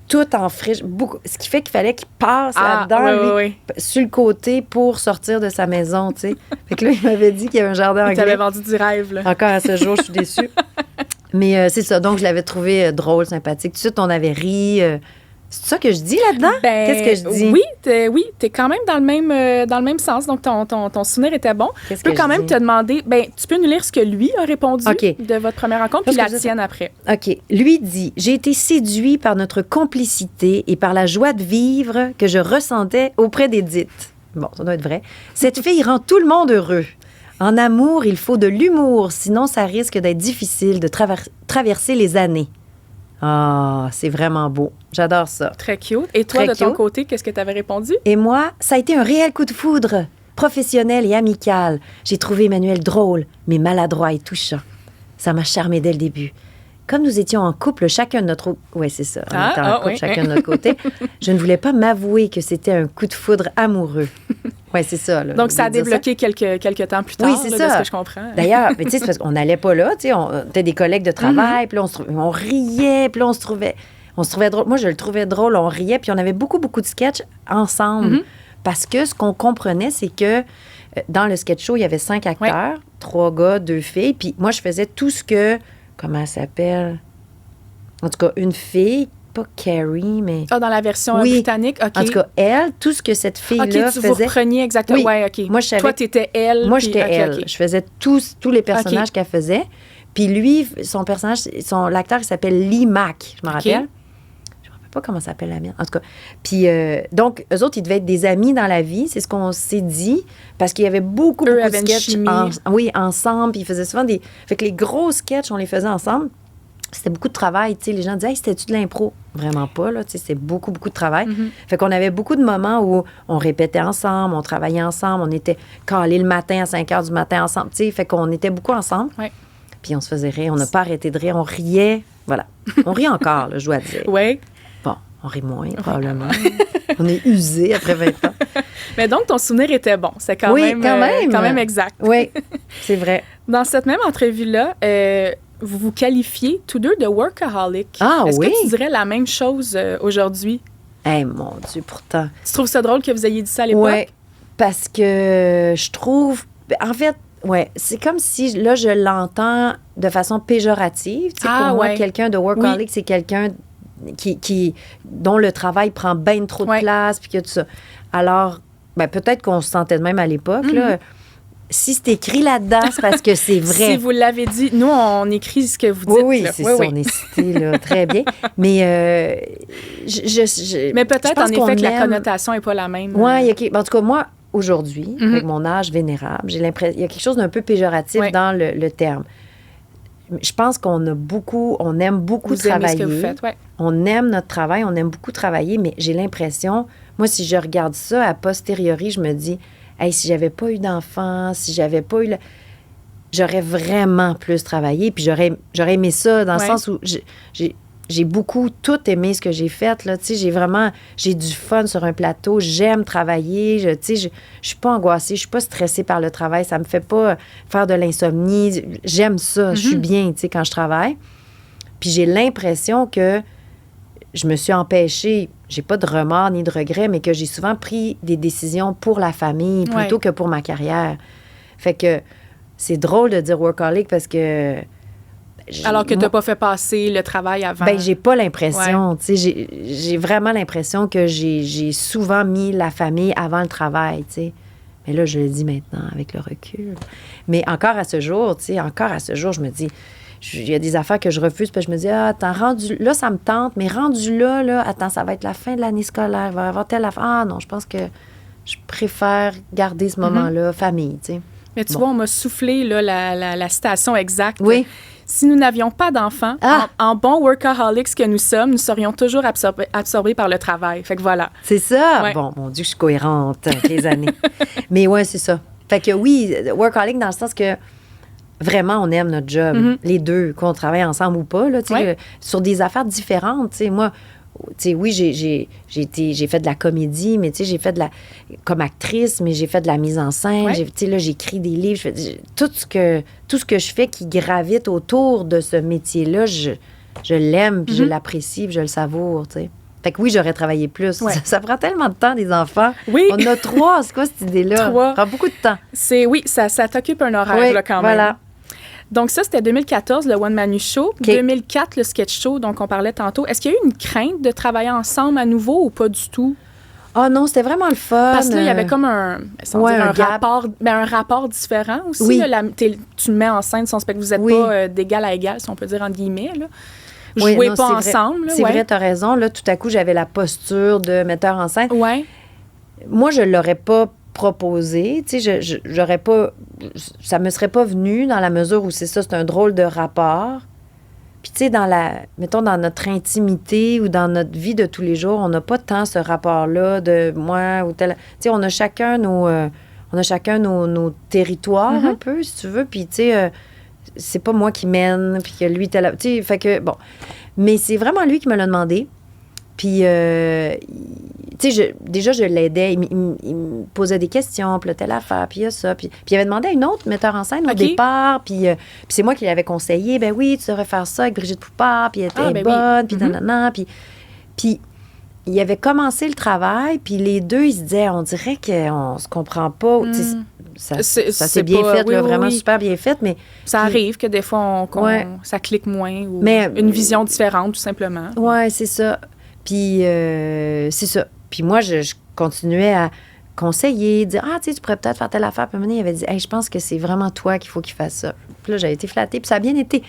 Tout en friche. Ce qui fait qu'il fallait qu'il passe là-dedans, sur le côté pour sortir de sa maison, tu sais. Fait que là, il m'avait dit qu'il y avait un jardin anglais. Tu avais vendu du rêve, là. Encore à ce jour, je suis déçue. Mais c'est ça. Donc, je l'avais trouvé drôle, sympathique. Tout de suite, on avait ri. Tu C'est ça que je dis là-dedans? Ben, qu'est-ce que je dis? Oui, t'es quand même dans le même sens. Donc, ton souvenir était bon. Je peux quand même te demander, tu peux nous lire ce que lui a répondu de votre première rencontre, puis la tienne après. OK. Lui dit, « J'ai été séduit par notre complicité et par la joie de vivre que je ressentais auprès d'Édith. » Bon, ça doit être vrai. « Cette fille rend tout le monde heureux. En amour, il faut de l'humour, sinon ça risque d'être difficile de traverser les années. » Ah, c'est vraiment beau. J'adore ça. Très cute. Et toi, de ton côté, qu'est-ce que tu avais répondu? Et moi, ça a été un réel coup de foudre, professionnel et amical. J'ai trouvé Emmanuel drôle, mais maladroit et touchant. Ça m'a charmé dès le début. Comme nous étions en couple, chacun de notre... Oui, c'est ça. On était en couple, chacun de notre côté. Je ne voulais pas m'avouer que c'était un coup de foudre amoureux. Oui, c'est ça. Là, donc, ça a débloqué quelques temps plus tard, oui, c'est ça. de ce que je comprends. D'ailleurs, tu sais, c'est parce qu'on n'allait pas là. Tu sais, on était des collègues de travail, puis là, on riait, puis là, on se trouvait drôle. Moi, je le trouvais drôle, on riait, puis on avait beaucoup de sketchs ensemble. Parce que ce qu'on comprenait, c'est que dans le sketch show, il y avait 5 acteurs, 3 gars, 2 filles, puis moi, je faisais tout ce que... Comment elle s'appelle? En tout cas, une fille, pas Carrie, mais... Ah, dans la version britannique, OK. En tout cas, elle, tout ce que cette fille-là faisait... OK, tu vous repreniez exactement. Oui, OK. Moi, je savais... Toi, t'étais elle. Moi, j'étais elle. Okay. Je faisais tous les personnages qu'elle faisait. Puis lui, son personnage, l'acteur, il s'appelle Lee Mack, je me rappelle. Je me rappelle pas comment s'appelle la mienne. En tout cas. Puis, donc, eux autres, ils devaient être des amis dans la vie. C'est ce qu'on s'est dit. Parce qu'il y avait beaucoup de sketchs ensemble. Puis ils faisaient souvent des... Fait que les gros sketchs, on les faisait ensemble. C'était beaucoup de travail, tu sais. Les gens disaient, hey, c'était-tu de l'impro? Vraiment pas, là. Tu sais, c'était beaucoup de travail. Fait qu'on avait beaucoup de moments où on répétait ensemble, on travaillait ensemble, on était calés le matin à 5 h du matin ensemble, tu sais. Fait qu'on était beaucoup ensemble. Ouais. Puis on se faisait rire, on n'a pas arrêté de rire, on riait. Voilà. On rit encore, là, je dois dire. Oui. Bon, on rit moins, probablement. On est usé après 20 ans. Mais donc, ton souvenir était bon. C'est quand même exact. Oui, c'est vrai. Dans cette même entrevue-là, vous vous qualifiez tous deux de workaholic. Ah, Est-ce que tu dirais la même chose aujourd'hui? Eh, mon Dieu, pourtant. Tu trouves ça drôle que vous ayez dit ça à l'époque? Oui, parce que je trouve... En fait, ouais, c'est comme si, là, je l'entends de façon péjorative. Tu sais, pour moi, quelqu'un de workaholic, c'est quelqu'un dont le travail prend bien trop de place, puis que tout ça. Alors, peut-être qu'on se sentait de même à l'époque, là. Si c'est écrit là-dedans, c'est parce que c'est vrai. Si vous l'avez dit, nous, on écrit ce que vous dites. Oui, c'est ça, on est cité, là, très bien. Mais mais peut-être, en effet, que la connotation n'est pas la même. Oui, OK. En tout cas, moi, aujourd'hui, avec mon âge vénérable, j'ai l'impression... Il y a quelque chose d'un peu péjoratif dans le terme. Je pense qu'on aime beaucoup travailler. Ce que vous faites, On aime notre travail, on aime beaucoup travailler, mais j'ai l'impression... Moi, si je regarde ça, a posteriori, je me dis... Hey, si j'avais pas eu d'enfant, si j'avais pas eu... J'aurais vraiment plus travaillé, puis j'aurais aimé ça dans le sens où j'ai beaucoup tout aimé ce que j'ai fait, là. Tu sais, j'ai du fun sur un plateau, j'aime travailler, tu sais, je suis pas angoissée, je suis pas stressée par le travail, ça me fait pas faire de l'insomnie, j'aime ça, je suis bien, tu sais, quand je travaille. Puis j'ai l'impression que je me suis empêchée, j'ai pas de remords ni de regrets, mais que j'ai souvent pris des décisions pour la famille plutôt que pour ma carrière. Fait que c'est drôle de dire workaholic parce que... Alors que tu n'as pas fait passer le travail avant. Ben j'ai pas l'impression. Tu sais, j'ai vraiment l'impression que j'ai souvent mis la famille avant le travail, tu sais. Mais là, je le dis maintenant avec le recul. Mais encore à ce jour, tu sais, je me dis... Il y a des affaires que je refuse, puis je me dis, attends, rendu là, ça me tente, mais rendu là, attends, ça va être la fin de l'année scolaire, il va y avoir telle affaire. Ah non, je pense que je préfère garder ce moment-là, famille, tu sais. Mais tu vois, on m'a soufflé là, la citation exacte. Oui. Si nous n'avions pas d'enfants, en bon workaholics que nous sommes, nous serions toujours absorbés par le travail. Fait que voilà. C'est ça? Ouais. Bon, mon Dieu, je suis cohérente avec les années. Mais ouais, c'est ça. Fait que oui, workaholic dans le sens que vraiment, on aime notre job, les deux, qu'on travaille ensemble ou pas, là, sur des affaires différentes. T'sais. Moi, oui, j'ai fait de la comédie, mais j'ai fait comme actrice, mais j'ai fait de la mise en scène. Là, j'écris des livres. Tout ce que je fais qui gravite autour de ce métier-là, je l'aime, puis je l'apprécie, puis je le savoure, tu sais. Fait que oui, j'aurais travaillé plus. Ouais. Ça prend tellement de temps, des enfants. Oui. On a 3. C'est quoi cette idée-là? 3. Ça prend beaucoup de temps. Ça t'occupe un horaire, là, quand même. Voilà. Donc ça, c'était 2014, le One Man Show. 2004, le Sketch Show, donc on parlait tantôt. Est-ce qu'il y a eu une crainte de travailler ensemble à nouveau ou pas du tout? Ah non, c'était vraiment le fun. Parce que là, il y avait comme un rapport différent aussi. Oui. Là, tu le mets en scène, son spectacle. Vous n'êtes pas d'égal à égal, si on peut dire entre guillemets. Là. Vous jouez pas ensemble. C'est vrai, tu as raison. Là, tout à coup, j'avais la posture de metteur en scène. Ouais. Moi, je l'aurais pas proposé. Tu sais, j'aurais pas... Ça me serait pas venu dans la mesure où c'est un drôle de rapport. Puis, tu sais, mettons, dans notre intimité ou dans notre vie de tous les jours, on n'a pas tant ce rapport-là de moi ou tel... Tu sais, on a chacun nos territoires un peu, si tu veux. Puis, tu sais, c'est pas moi qui mène, puis que lui, tel... Tu sais, fait que, bon. Mais c'est vraiment lui qui me l'a demandé. Puis, tu sais, déjà, je l'aidais. Il me posait des questions, puis là, telle affaire, puis il y a ça. Puis il avait demandé à une autre metteur en scène au départ. Puis c'est moi qui l'avais conseillé. Ben oui, tu devrais faire ça avec Brigitte Poupard. Puis elle était bonne, puis nanana. Puis il avait commencé le travail. Puis les deux, ils se disaient, on dirait qu'on se comprend pas. Ça s'est bien fait, là, vraiment super bien fait. Mais ça arrive que des fois, ça clique moins ou une vision différente, tout simplement. Oui, c'est ça. Puis, c'est ça. Puis moi, je continuais à conseiller, dire « Ah, tu sais, tu pourrais peut-être faire telle affaire. » Puis à un moment donné, il avait dit « Hey, je pense que c'est vraiment toi qu'il faut qu'il fasse ça. » Puis là, j'ai été flattée. Puis ça a bien été.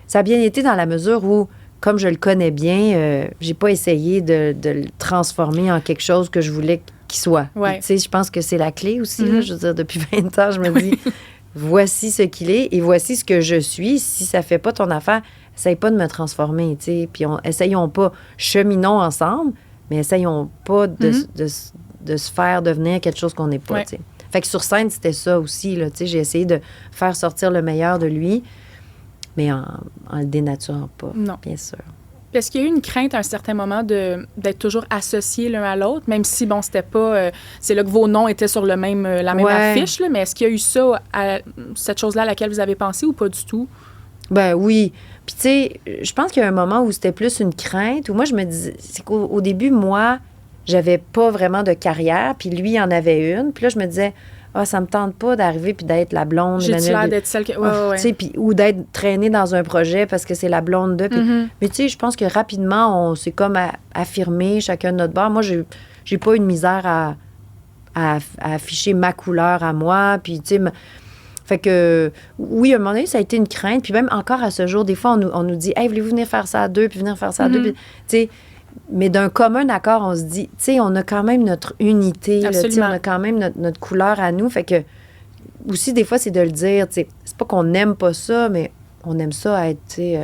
Ça a bien été dans la mesure où, comme je le connais bien, j'ai pas essayé de le transformer en quelque chose que je voulais qu'il soit. Ouais. Tu sais, je pense que c'est la clé aussi. Là, je veux dire, depuis 20 ans, je me dis « Voici ce qu'il est et voici ce que je suis. Si ça fait pas ton affaire, essaye pas de me transformer, tu sais. Puis essayons pas, cheminons ensemble, mais essayons pas de se faire devenir quelque chose qu'on n'est pas, tu sais. Fait que sur scène, c'était ça aussi, là, tu sais. J'ai essayé de faire sortir le meilleur de lui, mais en le dénaturant pas, bien sûr. Puis est-ce qu'il y a eu une crainte à un certain moment d'être toujours associés l'un à l'autre, même si, bon, c'était pas... c'est là que vos noms étaient sur la même affiche, là, mais est-ce qu'il y a eu ça, cette chose-là à laquelle vous avez pensé ou pas du tout? Ben oui. Puis, tu sais, je pense qu'il y a un moment où c'était plus une crainte, où moi, je me disais, c'est qu'au début, moi, j'avais pas vraiment de carrière, puis lui, il en avait une. Puis là, je me disais, ça me tente pas d'arriver puis d'être la blonde. J'ai-tu l'air d'être celle qui... Tu sais, puis ou d'être traînée dans un projet parce que c'est la blonde de... Puis, mais tu sais, je pense que rapidement, on s'est comme affirmé chacun de notre bord. Moi, j'ai pas une misère à afficher ma couleur à moi, puis tu sais... Fait que, oui, à un moment donné, ça a été une crainte. Puis même encore à ce jour, des fois, on nous dit « Hey, voulez-vous venir faire ça à deux? » Puis venir faire ça à deux. Puis, tu sais, mais d'un commun accord, on se dit, tu sais, on a quand même notre unité. Là, on a quand même notre couleur à nous. Fait que, aussi, des fois, c'est de le dire, tu sais, c'est pas qu'on n'aime pas ça, mais on aime ça être, tu sais...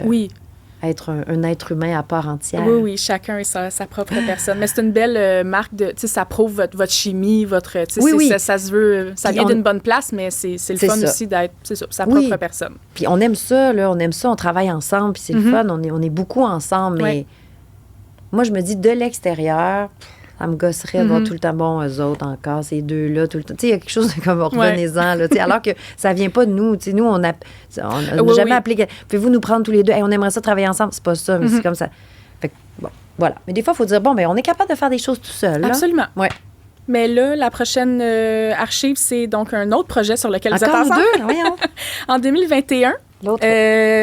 être un être humain à part entière. Oui, chacun est sa propre personne. Mais c'est une belle marque de... Tu sais, ça prouve votre chimie, votre... Tu sais, ça se veut... Ça vient d'une bonne place, mais c'est le fun aussi d'être, sa propre personne. Puis on aime ça, là. On travaille ensemble, puis c'est le fun. On est beaucoup ensemble, mais moi, je me dis, de l'extérieur... Ça me gosserait de voir tout le temps, bon, eux autres encore, ces deux-là, tout le temps. Tu sais, il y a quelque chose de comme revenez-en, là. Tu sais, alors que ça vient pas de nous. Tu sais, nous, on n'a jamais appelé. Pouvez-vous nous prendre tous les deux? Hey, on aimerait ça travailler ensemble. C'est pas ça, mais c'est comme ça. Fait que, bon, voilà. Mais des fois, il faut dire, bon, ben on est capable de faire des choses tout seul. Absolument. Ouais. Mais là, la prochaine archive, c'est donc un autre projet sur lequel vous êtes ensemble. Encore deux, voyons. En 2021,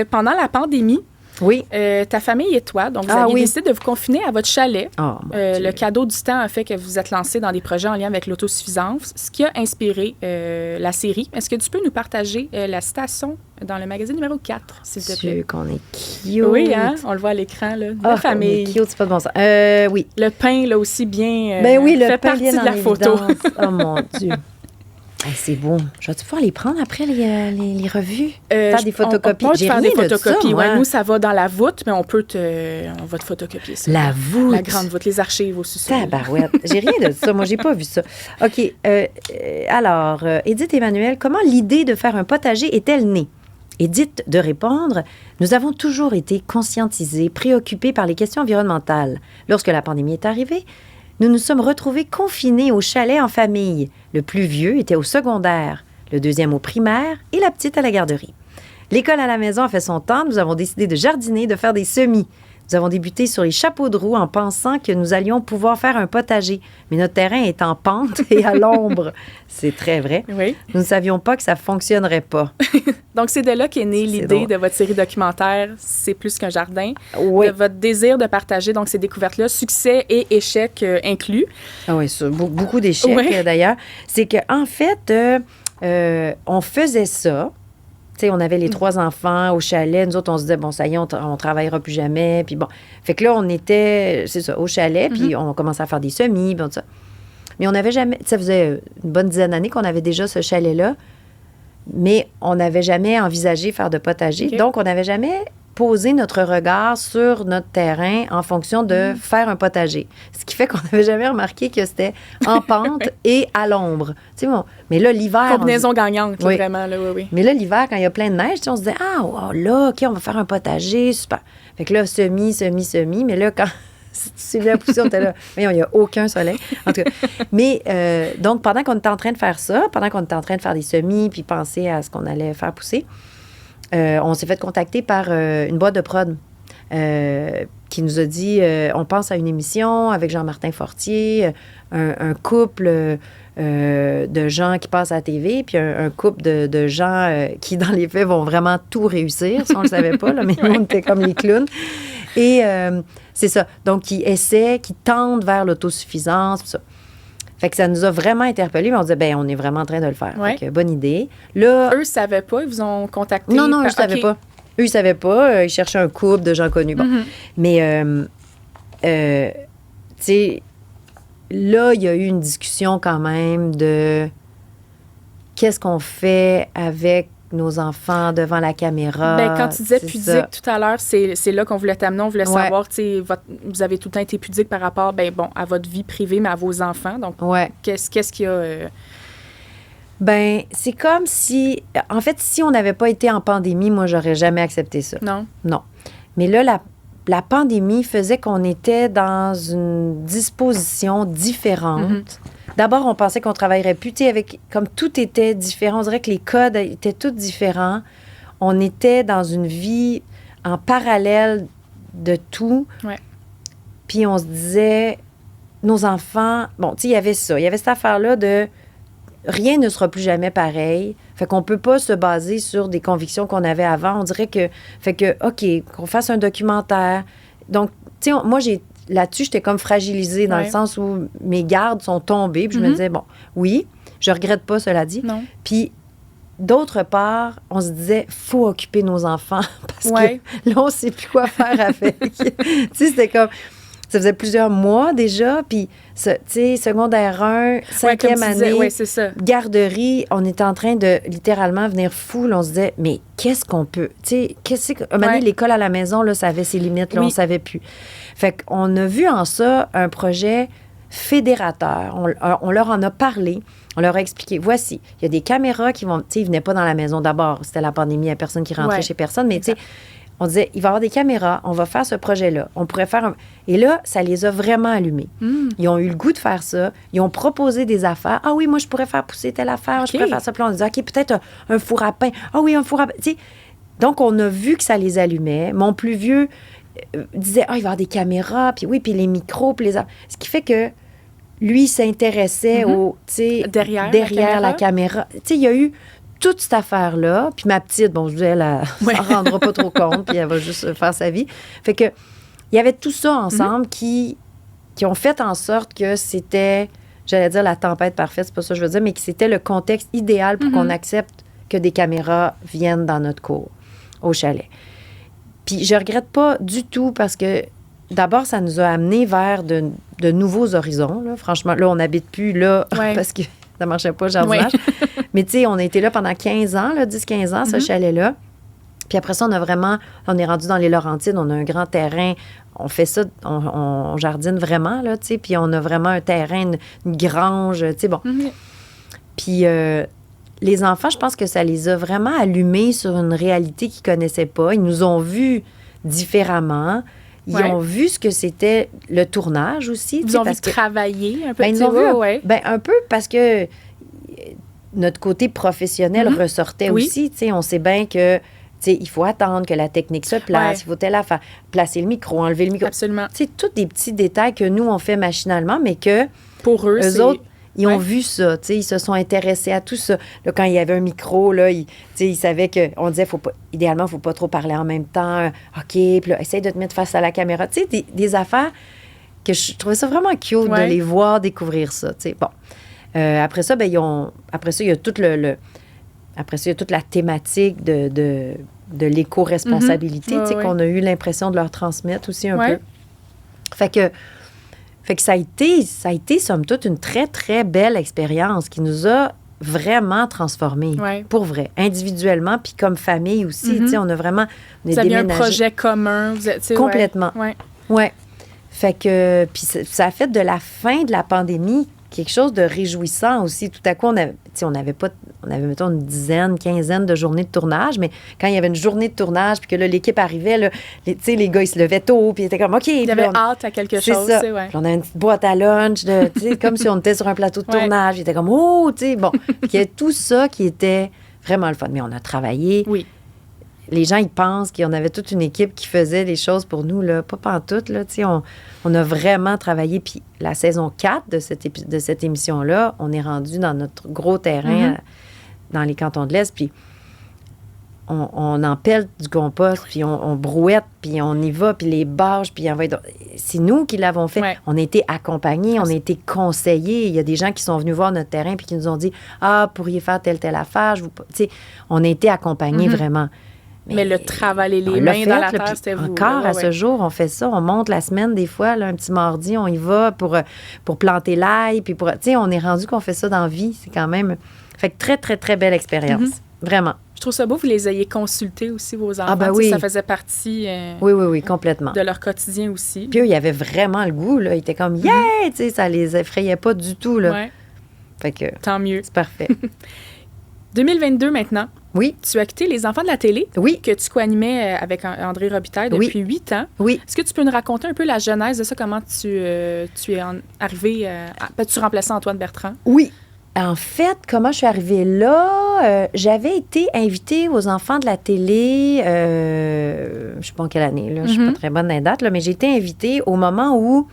pendant la pandémie, oui. Ta famille et toi, donc vous aviez décidé de vous confiner à votre chalet. Le cadeau du temps a fait que vous êtes lancé dans des projets en lien avec l'autosuffisance, ce qui a inspiré la série. Est-ce que tu peux nous partager la citation dans le magazine numéro 4, s'il te plaît? Qu'on est cute. Oui, hein? On le voit à l'écran, là. La famille. On est cute, c'est pas de bon sens. Oui. Le pain, là, aussi bien le fait pain partie bien de la photo. Oh, mon Dieu. Hey, c'est beau. Je vais-tu pouvoir les prendre après les revues? Faire des photocopies. On peut faire des photocopies. Ça, nous, ça va dans la voûte, mais on va te photocopier ça. La voûte? La grande voûte, les archives au sous-sol. Tabarouette. J'ai rien de ça. Moi, j'ai pas vu ça. OK. Alors, Édith Emmanuel, comment l'idée de faire un potager est-elle née? Édith de répondre, « Nous avons toujours été conscientisés, préoccupés par les questions environnementales. Lorsque la pandémie est arrivée, nous nous sommes retrouvés confinés au chalet en famille. Le plus vieux était au secondaire, le deuxième au primaire et la petite à la garderie. L'école à la maison a fait son temps. Nous avons décidé de jardiner, de faire des semis. Nous avons débuté sur les chapeaux de roue en pensant que nous allions pouvoir faire un potager. Mais notre terrain est en pente et à l'ombre. C'est très vrai. Oui. Nous ne savions pas que ça ne fonctionnerait pas. Donc, c'est de là qu'est née l'idée drôle. de votre série documentaire « C'est plus qu'un jardin Oui. » de votre désir de partager donc ces découvertes-là, succès et échecs inclus. Ah oui, ça, beaucoup d'échecs d'ailleurs. C'est qu'en fait, on faisait ça. Tu sais, on avait les 3 enfants au chalet. Nous autres, on se disait, bon, ça y est, on travaillera plus jamais. Puis bon. Fait que là, on était, c'est ça, au chalet, puis on commençait à faire des semis, bon, ça. Mais on n'avait jamais, ça faisait une bonne dizaine d'années qu'on avait déjà ce chalet-là, mais on n'avait jamais envisagé faire de potager. Okay. Donc, on n'avait jamais posé notre regard sur notre terrain en fonction de faire un potager. Ce qui fait qu'on n'avait jamais remarqué que c'était en pente et à l'ombre. Tu sais, bon, mais là, l'hiver... Combinaison gagnante, là, vraiment. Là, oui. Mais là, l'hiver, quand il y a plein de neige, on se disait, ah, wow, là, OK, on va faire un potager, super. Fait que là, semis, mais là, quand c'est bien poussé, on était là, voyons, il n'y a aucun soleil. En tout cas. Mais donc, pendant qu'on était en train de faire ça, pendant qu'on était en train de faire des semis puis penser à ce qu'on allait faire pousser, on s'est fait contacter par une boîte de prod qui nous a dit, on pense à une émission avec Jean-Martin Fortier, un couple de gens qui passent à la TV, puis un couple de gens qui, dans les faits, vont vraiment tout réussir. Ça, on ne le savait pas, là, mais nous, on était comme les clowns. Et c'est ça. Donc, qui essaient, qui tendent vers l'autosuffisance, tout ça. Fait que ça nous a vraiment interpellés, mais on disait, ben on est vraiment en train de le faire. Ouais. Fait que, bonne idée. Là, eux ne savaient pas, ils vous ont contacté? Non, eux ne savaient pas. Eux, ils ne savaient pas. Ils cherchaient un couple de gens connus. Bon. Mais, tu sais, là, il y a eu une discussion quand même de qu'est-ce qu'on fait avec nos enfants devant la caméra. Bien, quand tu disais pudique tout à l'heure, c'est là qu'on voulait t'amener. On voulait savoir, tu sais, vous avez tout le temps été pudique par rapport, ben bon, à votre vie privée, mais à vos enfants. Donc, qu'est-ce qu'il y a... Ben, c'est comme si... En fait, si on n'avait pas été en pandémie, moi, j'aurais jamais accepté ça. Non? Non. Mais là, la pandémie faisait qu'on était dans une disposition différente. D'abord, on pensait qu'on travaillerait plus, tu sais, comme tout était différent. On dirait que les codes étaient tous différents. On était dans une vie en parallèle de tout. Ouais. Puis on se disait, nos enfants... Bon, tu sais, il y avait ça. Il y avait cette affaire-là de rien ne sera plus jamais pareil. Fait qu'on peut pas se baser sur des convictions qu'on avait avant. On dirait que... Fait que, OK, qu'on fasse un documentaire. Donc, tu sais, moi, là-dessus, j'étais comme fragilisée dans le sens où mes gardes sont tombées. Puis je me disais, bon, oui, je regrette pas, cela dit. Non. Puis, d'autre part, on se disait, faut occuper nos enfants parce que là, on sait plus quoi faire avec. Tu sais, c'était comme... Ça faisait plusieurs mois déjà, puis, tu sais, secondaire 1, 5e année, c'est ça. Garderie, on était en train de littéralement venir fou. Là, on se disait, mais qu'est-ce qu'on peut... Tu sais, un moment donné, l'école à la maison, là, ça avait ses limites, là, on savait plus. Fait qu'on a vu en ça un projet fédérateur. On leur en a parlé, on leur a expliqué, voici, il y a des caméras qui vont... Tu sais, ils venaient pas dans la maison d'abord, c'était la pandémie, il n'y a personne qui rentrait chez personne, mais tu sais... On disait, il va y avoir des caméras, on va faire ce projet-là. On pourrait faire un... Et là, ça les a vraiment allumés. Ils ont eu le goût de faire ça. Ils ont proposé des affaires. Ah oui, moi, je pourrais faire pousser telle affaire. Je pourrais faire ça. Puis on disait, OK, peut-être un four à pain. Ah oui, un four à pain. Tu sais, donc, on a vu que ça les allumait. Mon plus vieux disait, ah, il va y avoir des caméras. Puis oui, puis les micros. Puis ce qui fait que lui s'intéressait au, tu sais, derrière la caméra. Tu sais, il y a eu toute cette affaire-là, puis ma petite, bon, je dis, elle s'en rendra pas trop compte, puis elle va juste faire sa vie. Fait que, il y avait tout ça ensemble qui ont fait en sorte que c'était, j'allais dire la tempête parfaite, c'est pas ça que je veux dire, mais que c'était le contexte idéal pour qu'on accepte que des caméras viennent dans notre cour, au chalet. Puis je regrette pas du tout parce que, d'abord, ça nous a amenés vers de nouveaux horizons, là. Franchement, là, on n'habite plus là parce que ça ne marchait pas, le jardinage. Mais tu sais, on a été là pendant 15 ans, 10-15 ans, ce chalet-là. Puis après ça, on est rendu dans les Laurentides, on a un grand terrain. On fait ça, on jardine vraiment, là, tu sais. Puis on a vraiment un terrain, une grange, tu sais, bon. Puis les enfants, je pense que ça les a vraiment allumés sur une réalité qu'ils ne connaissaient pas. Ils nous ont vus différemment. Ils ont vu ce que c'était le tournage aussi. Ils ont vu travailler un peu. Ben, ils ont vu un peu parce que notre côté professionnel ressortait aussi. Tu sais, on sait bien que Tu sais, il faut attendre que la technique se place, il faut telle affaire, placer le micro, enlever le micro. Absolument. Tu sais, tous des petits détails que nous, on fait machinalement, mais que pour eux, autres, ils ont vu ça, tu sais, ils se sont intéressés à tout ça. Là, quand il y avait un micro, là, ils savaient qu'on disait, idéalement, il ne faut pas trop parler en même temps. OK, puis là, essaye de te mettre face à la caméra. Tu sais, des affaires que je trouvais ça vraiment cute de les voir découvrir ça, tu sais. Bon. Après ça, il y a toute la thématique de l'éco-responsabilité, tu sais, qu'on a eu l'impression de leur transmettre aussi un peu. Fait que ça a été, somme toute, une très, très belle expérience qui nous a vraiment transformés, pour vrai, individuellement, puis comme famille aussi. Tu sais, on a vraiment... Vous aviez un projet commun. Complètement. Ouais. Fait que... Puis ça a fait de la fin de la pandémie quelque chose de réjouissant aussi. Tout à coup, on avait, mettons, une dizaine, quinzaine de journées de tournage, mais quand il y avait une journée de tournage, puis que là, l'équipe arrivait, là, les gars, ils se levaient tôt, puis ils étaient comme, OK. Ils avaient hâte à quelque chose. C'est ça. Puis on avait une petite boîte à lunch, comme si on était sur un plateau de tournage. Ils étaient comme, oh, tu sais, bon. Puis il y avait tout ça qui était vraiment le fun. Mais on a travaillé. Oui. Les gens, ils pensent qu'on avait toute une équipe qui faisait les choses pour nous, là. Pas pantoute, là, tu sais, on a vraiment travaillé. Puis la saison 4 de cette émission-là, on est rendu dans notre gros terrain dans les cantons de l'Est, puis on empelle du compost, puis on brouette, puis on y va, puis les bâches, puis c'est nous qui l'avons fait. On a été accompagnés, on a été conseillés. Il y a des gens qui sont venus voir notre terrain puis qui nous ont dit « Ah, pourriez faire telle affaire. » Tu sais, on a été accompagnés vraiment. Mais le travail, les mains dans la terre, c'était vous. Encore à ce jour, on fait ça. On monte la semaine, des fois, là, un petit mardi, on y va pour planter l'ail. Puis tu sais, on est rendu qu'on fait ça dans la vie. C'est quand même... Fait que très, très, très belle expérience. Vraiment. Je trouve ça beau que vous les ayez consultés aussi, vos enfants. Ah ben oui. Ça faisait partie oui, complètement. de leur quotidien aussi. Puis eux, ils avaient vraiment le goût. Là. Ils étaient comme « Yeah! » Tu sais, ça les effrayait pas du tout. Là. Fait que... Tant mieux. C'est parfait. 2022 maintenant. Oui. Tu as quitté Les Enfants de la télé. Oui. Que tu co-animais avec André Robitaille depuis 8 ans. Oui. Est-ce que tu peux nous raconter un peu la genèse de ça? Comment tu es arrivée tu remplaçais Antoine Bertrand? Oui. En fait, comment je suis arrivée là? J'avais été invitée aux Enfants de la télé, je ne sais pas en quelle année, là, je ne suis pas très bonne dans les dates, là, mais j'ai été invitée au moment où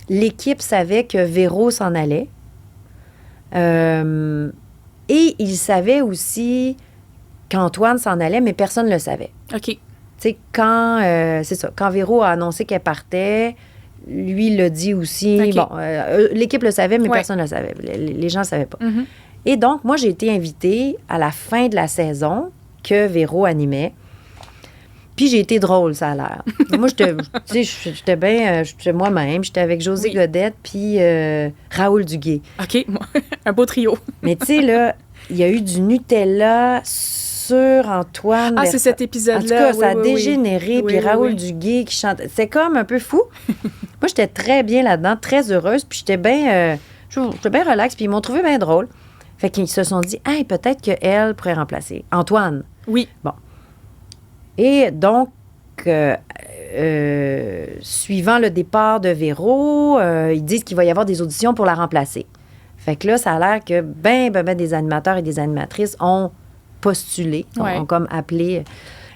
l'équipe savait que Véro s'en allait. Et il savait aussi qu'Antoine s'en allait, mais personne ne le savait. OK. Tu sais, c'est ça. Quand Véro a annoncé qu'elle partait, lui l'a dit aussi. Okay. Bon, l'équipe le savait, mais personne ne le savait. Les gens ne savaient pas. Et donc, moi, j'ai été invitée à la fin de la saison que Véro animait. Puis j'ai été drôle, ça a l'air. Moi, j'étais bien... J'étais moi-même. J'étais avec José Godette puis Raoul Duguay. OK. Un beau trio. Mais tu sais, là, il y a eu du Nutella sur Antoine. Ah, c'est cet épisode-là. En tout cas, ça a dégénéré. Puis Raoul Duguay qui chante. C'est comme un peu fou. Moi, j'étais très bien là-dedans, très heureuse. Puis j'étais bien relax. Puis ils m'ont trouvé bien drôle. Fait qu'ils se sont dit, hey, peut-être qu'elle pourrait remplacer Antoine. Oui. Bon. Et donc, suivant le départ de Véro, ils disent qu'il va y avoir des auditions pour la remplacer. Fait que là, ça a l'air que ben des animateurs et des animatrices ont postulé, ont comme appelé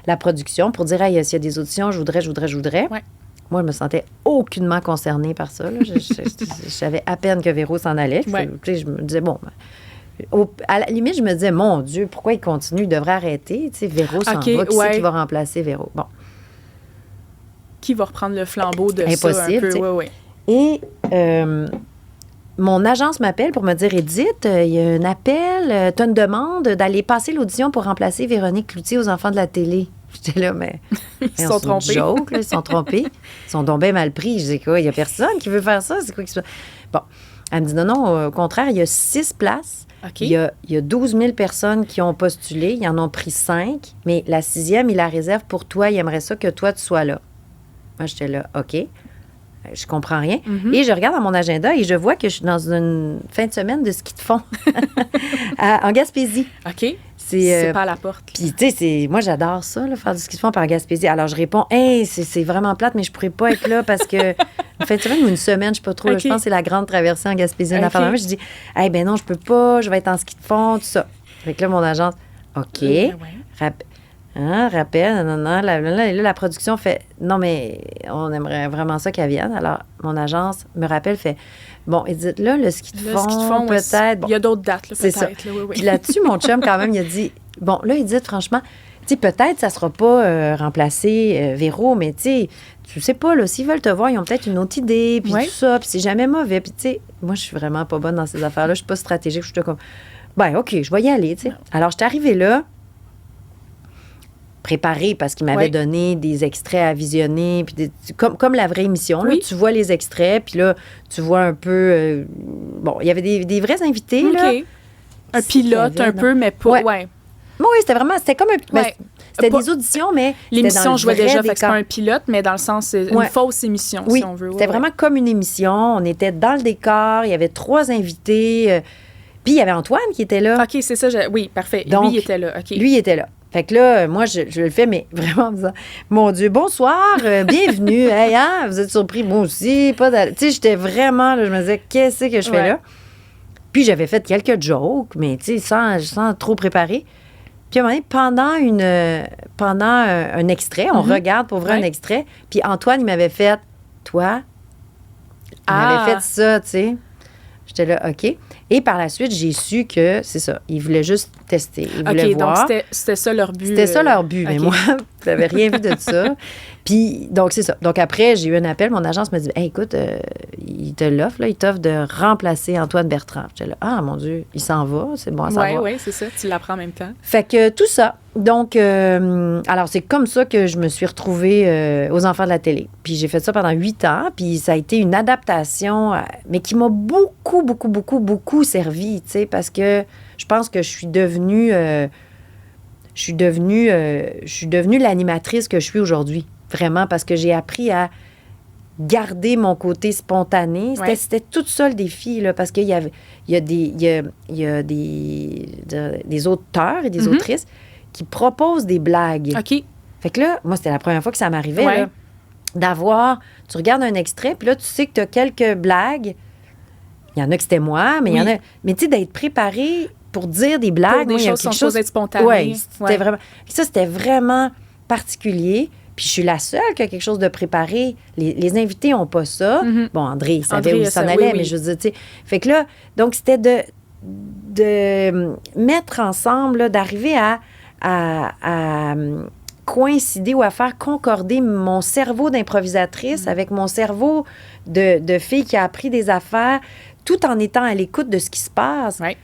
la production pour dire, hey, s'il y a des auditions, je voudrais. Ouais. Moi, je me sentais aucunement concernée par ça. Là. Je savais à peine que Véro s'en allait. Je me disais, bon... à la limite, je me disais, mon Dieu, pourquoi il continue? Il devrait arrêter. Tu sais, Véro s'en va. Qui c'est qui va remplacer Véro? Bon. Qui va reprendre le flambeau de Impossible, ça? Un peu? Et mon agence m'appelle pour me dire, Édith, il y a un appel, tu as une demande d'aller passer l'audition pour remplacer Véronique Cloutier aux Enfants de la télé. J'étais là, mais... Ils sont trompés. Joke, là, ils sont trompés. Ils sont donc bien mal pris. Je dis, quoi, il n'y a personne qui veut faire ça? C'est quoi qui se passe? Bon. Elle me dit, non, au contraire, il y a 6 places. Okay. Il y a 12 000 personnes qui ont postulé. Ils en ont pris 5. Mais la 6e, il la réserve pour toi. Il aimerait ça que toi, tu sois là. Moi, j'étais là, OK. Je comprends rien. Et je regarde dans mon agenda et je vois que je suis dans une fin de semaine de ski de fond en Gaspésie. OK. C'est pas à la porte. Puis, tu sais, moi, j'adore ça, là, faire du ski de fond en Gaspésie. Alors, je réponds, hey, c'est vraiment plate, mais je pourrais pas être là parce que une fin de semaine ou une semaine, je sais pas trop. Okay. Là, je pense que c'est la grande traversée en Gaspésie. Okay. Je dis, hey, ben non, je peux pas, je vais être en ski de fond, tout ça. Fait que là, mon agence, OK. rappel, non, et là, la production fait, non, mais on aimerait vraiment ça qu'elle vienne. Alors, mon agence me rappelle, fait, bon, Edith, là, le ski de fond, peut-être. Il y a d'autres dates, là, peut-être. C'est ça. Puis là-dessus, mon chum, quand même, il a dit, bon, là, Edith, franchement, tu sais, peut-être ça sera pas remplacé Véro, mais tu sais pas, là, s'ils veulent te voir, ils ont peut-être une autre idée, puis tout ça, puis c'est jamais mauvais. Puis, tu sais, moi, je suis vraiment pas bonne dans ces affaires-là. Je suis pas stratégique. Je suis comme, ben, OK, je vais y aller, tu sais. Alors, je suis arrivée là, préparée, parce qu'il m'avait donné des extraits à visionner, puis comme la vraie émission, là, tu vois les extraits, puis là, tu vois un peu... bon, il y avait des vrais invités, là. Un pilote, un peu, mais pas... Oui, c'était comme un... C'était des auditions, mais... L'émission jouait déjà, fait que c'était pas un pilote, mais dans le sens, c'est une fausse émission, si on veut. C'était vraiment comme une émission. On était dans le décor, il y avait 3 invités, puis il y avait Antoine qui était là. OK, c'est ça. Oui, parfait. Donc, lui, il était là. OK. Lui, il était là. Fait que là, moi, je le fais, mais vraiment en me disant, mon Dieu, bonsoir, bienvenue. Hey, hein, vous êtes surpris? Moi aussi. Tu sais, j'étais vraiment, là, je me disais, qu'est-ce que je fais là? Puis j'avais fait quelques jokes, mais tu sais, sans trop préparer. Puis à un moment donné, pendant un extrait, on regarde pour vrai un extrait, puis Antoine, il m'avait fait, toi, il m'avait fait ça, tu sais. J'étais là, OK. Et par la suite, j'ai su que, c'est ça, ils voulaient juste tester. Ils voulaient voir. Donc c'était ça leur but. C'était ça leur but, mais moi, je n'avais rien vu de ça. Puis, donc, c'est ça. Donc, après, j'ai eu un appel. Mon agence m'a dit, hey, écoute, il te l'offre, là, il t'offre de remplacer Antoine Bertrand. J'étais là, ah, mon Dieu, il s'en va, c'est bon à savoir. Oui, c'est ça, tu l'apprends en même temps. Fait que tout ça. Donc, alors, c'est comme ça que je me suis retrouvée aux Enfants de la télé. Puis, j'ai fait ça pendant 8 ans. Puis, ça a été une adaptation, mais qui m'a beaucoup, beaucoup, beaucoup, beaucoup servi, tu sais, parce que je pense que je suis devenue l'animatrice que je suis aujourd'hui. Vraiment, parce que j'ai appris à garder mon côté spontané. C'était tout ça le défi, là, parce qu'il y a des auteurs et des autrices qui proposent des blagues. OK. Fait que là, moi, c'était la première fois que ça m'arrivait, là, tu regardes un extrait, puis là, tu sais que tu as quelques blagues. Il y en a que c'était moi, mais il y en a... Mais tu sais, d'être préparé pour dire des blagues... Pour des choses sont supposées être spontanées. Oui, c'était vraiment... Ça, c'était vraiment particulier. Puis je suis la seule qui a quelque chose de préparé. Les invités n'ont pas ça. Bon, André, il savait où il s'en allait, mais je veux dire, tu sais... Fait que là, donc, c'était de mettre ensemble, là, d'arriver à coïncider ou à faire concorder mon cerveau d'improvisatrice avec mon cerveau de fille qui a appris des affaires, tout en étant à l'écoute de ce qui se passe. Oui.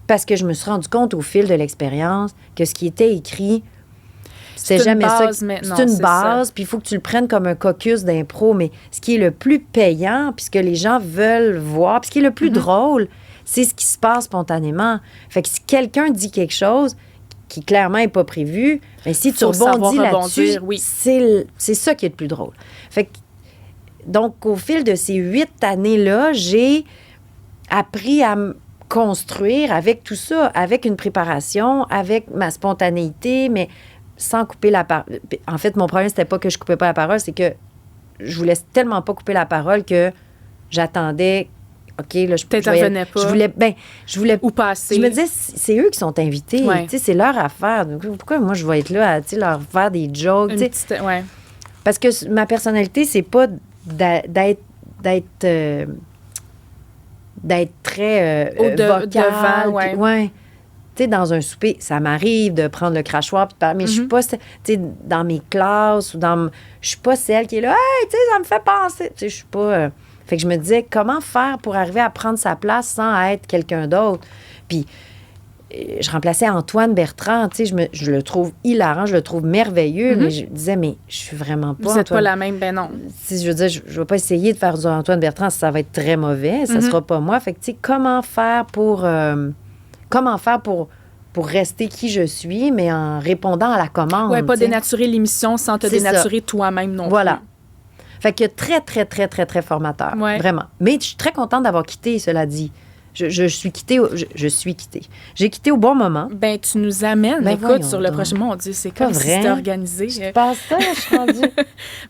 Parce que je me suis rendu compte au fil de l'expérience que ce qui était écrit, c'est jamais ça. C'est une base, puis il faut que tu le prennes comme un caucus d'impro. Mais ce qui est le plus payant, puis ce que les gens veulent voir, puis ce qui est le plus drôle, c'est ce qui se passe spontanément. Fait que si quelqu'un dit quelque chose qui clairement n'est pas prévu, mais si tu rebondis là-dessus, c'est ça qui est le plus drôle. Fait que, donc, au fil de ces 8 années-là, j'ai appris à me construire avec tout ça, avec une préparation, avec ma spontanéité, mais sans couper la parole. En fait, mon problème, c'était pas que je coupais pas la parole, c'est que je voulais tellement pas couper la parole que j'attendais... OK, là, je t'intervenais pas. Je voulais... Ou passer. Je me disais, c'est eux qui sont invités. Ouais. Tu sais, c'est leur affaire. Donc, pourquoi moi, je vais être là à, tu sais, leur faire des jokes? Ouais. Parce que ma personnalité, c'est pas d'être très vocale. Devant, ouais. Ouais. Tu sais, dans un souper, ça m'arrive de prendre le crachoir puis de parler, mais je suis pas, tu sais, dans mes classes ou je suis pas celle qui est là, hey, tu sais, ça me fait penser. Tu sais, je suis pas... Fait que je me disais, comment faire pour arriver à prendre sa place sans être quelqu'un d'autre? Puis, je remplaçais Antoine Bertrand, tu sais, je le trouve hilarant, je le trouve merveilleux, mais je disais, mais je suis vraiment pas Vous n'êtes pas la même, ben non. Si je veux dire, je vais pas essayer de faire du Antoine Bertrand, ça va être très mauvais, ça sera pas moi. Fait que, tu sais, comment faire pour rester qui je suis, mais en répondant à la commande? Oui, pas dénaturer l'émission sans te dénaturer toi-même non plus. Voilà. Fait que très, très, très, très, très formateur. Ouais. Vraiment. Mais je suis très contente d'avoir quitté, cela dit. je suis quittée. Je suis quittée. J'ai quitté au bon moment. Ben, tu nous amènes, écoute, sur le prochain mois. On dit, c'est comme si c'était organisé. Je pense ça, je suis rendue.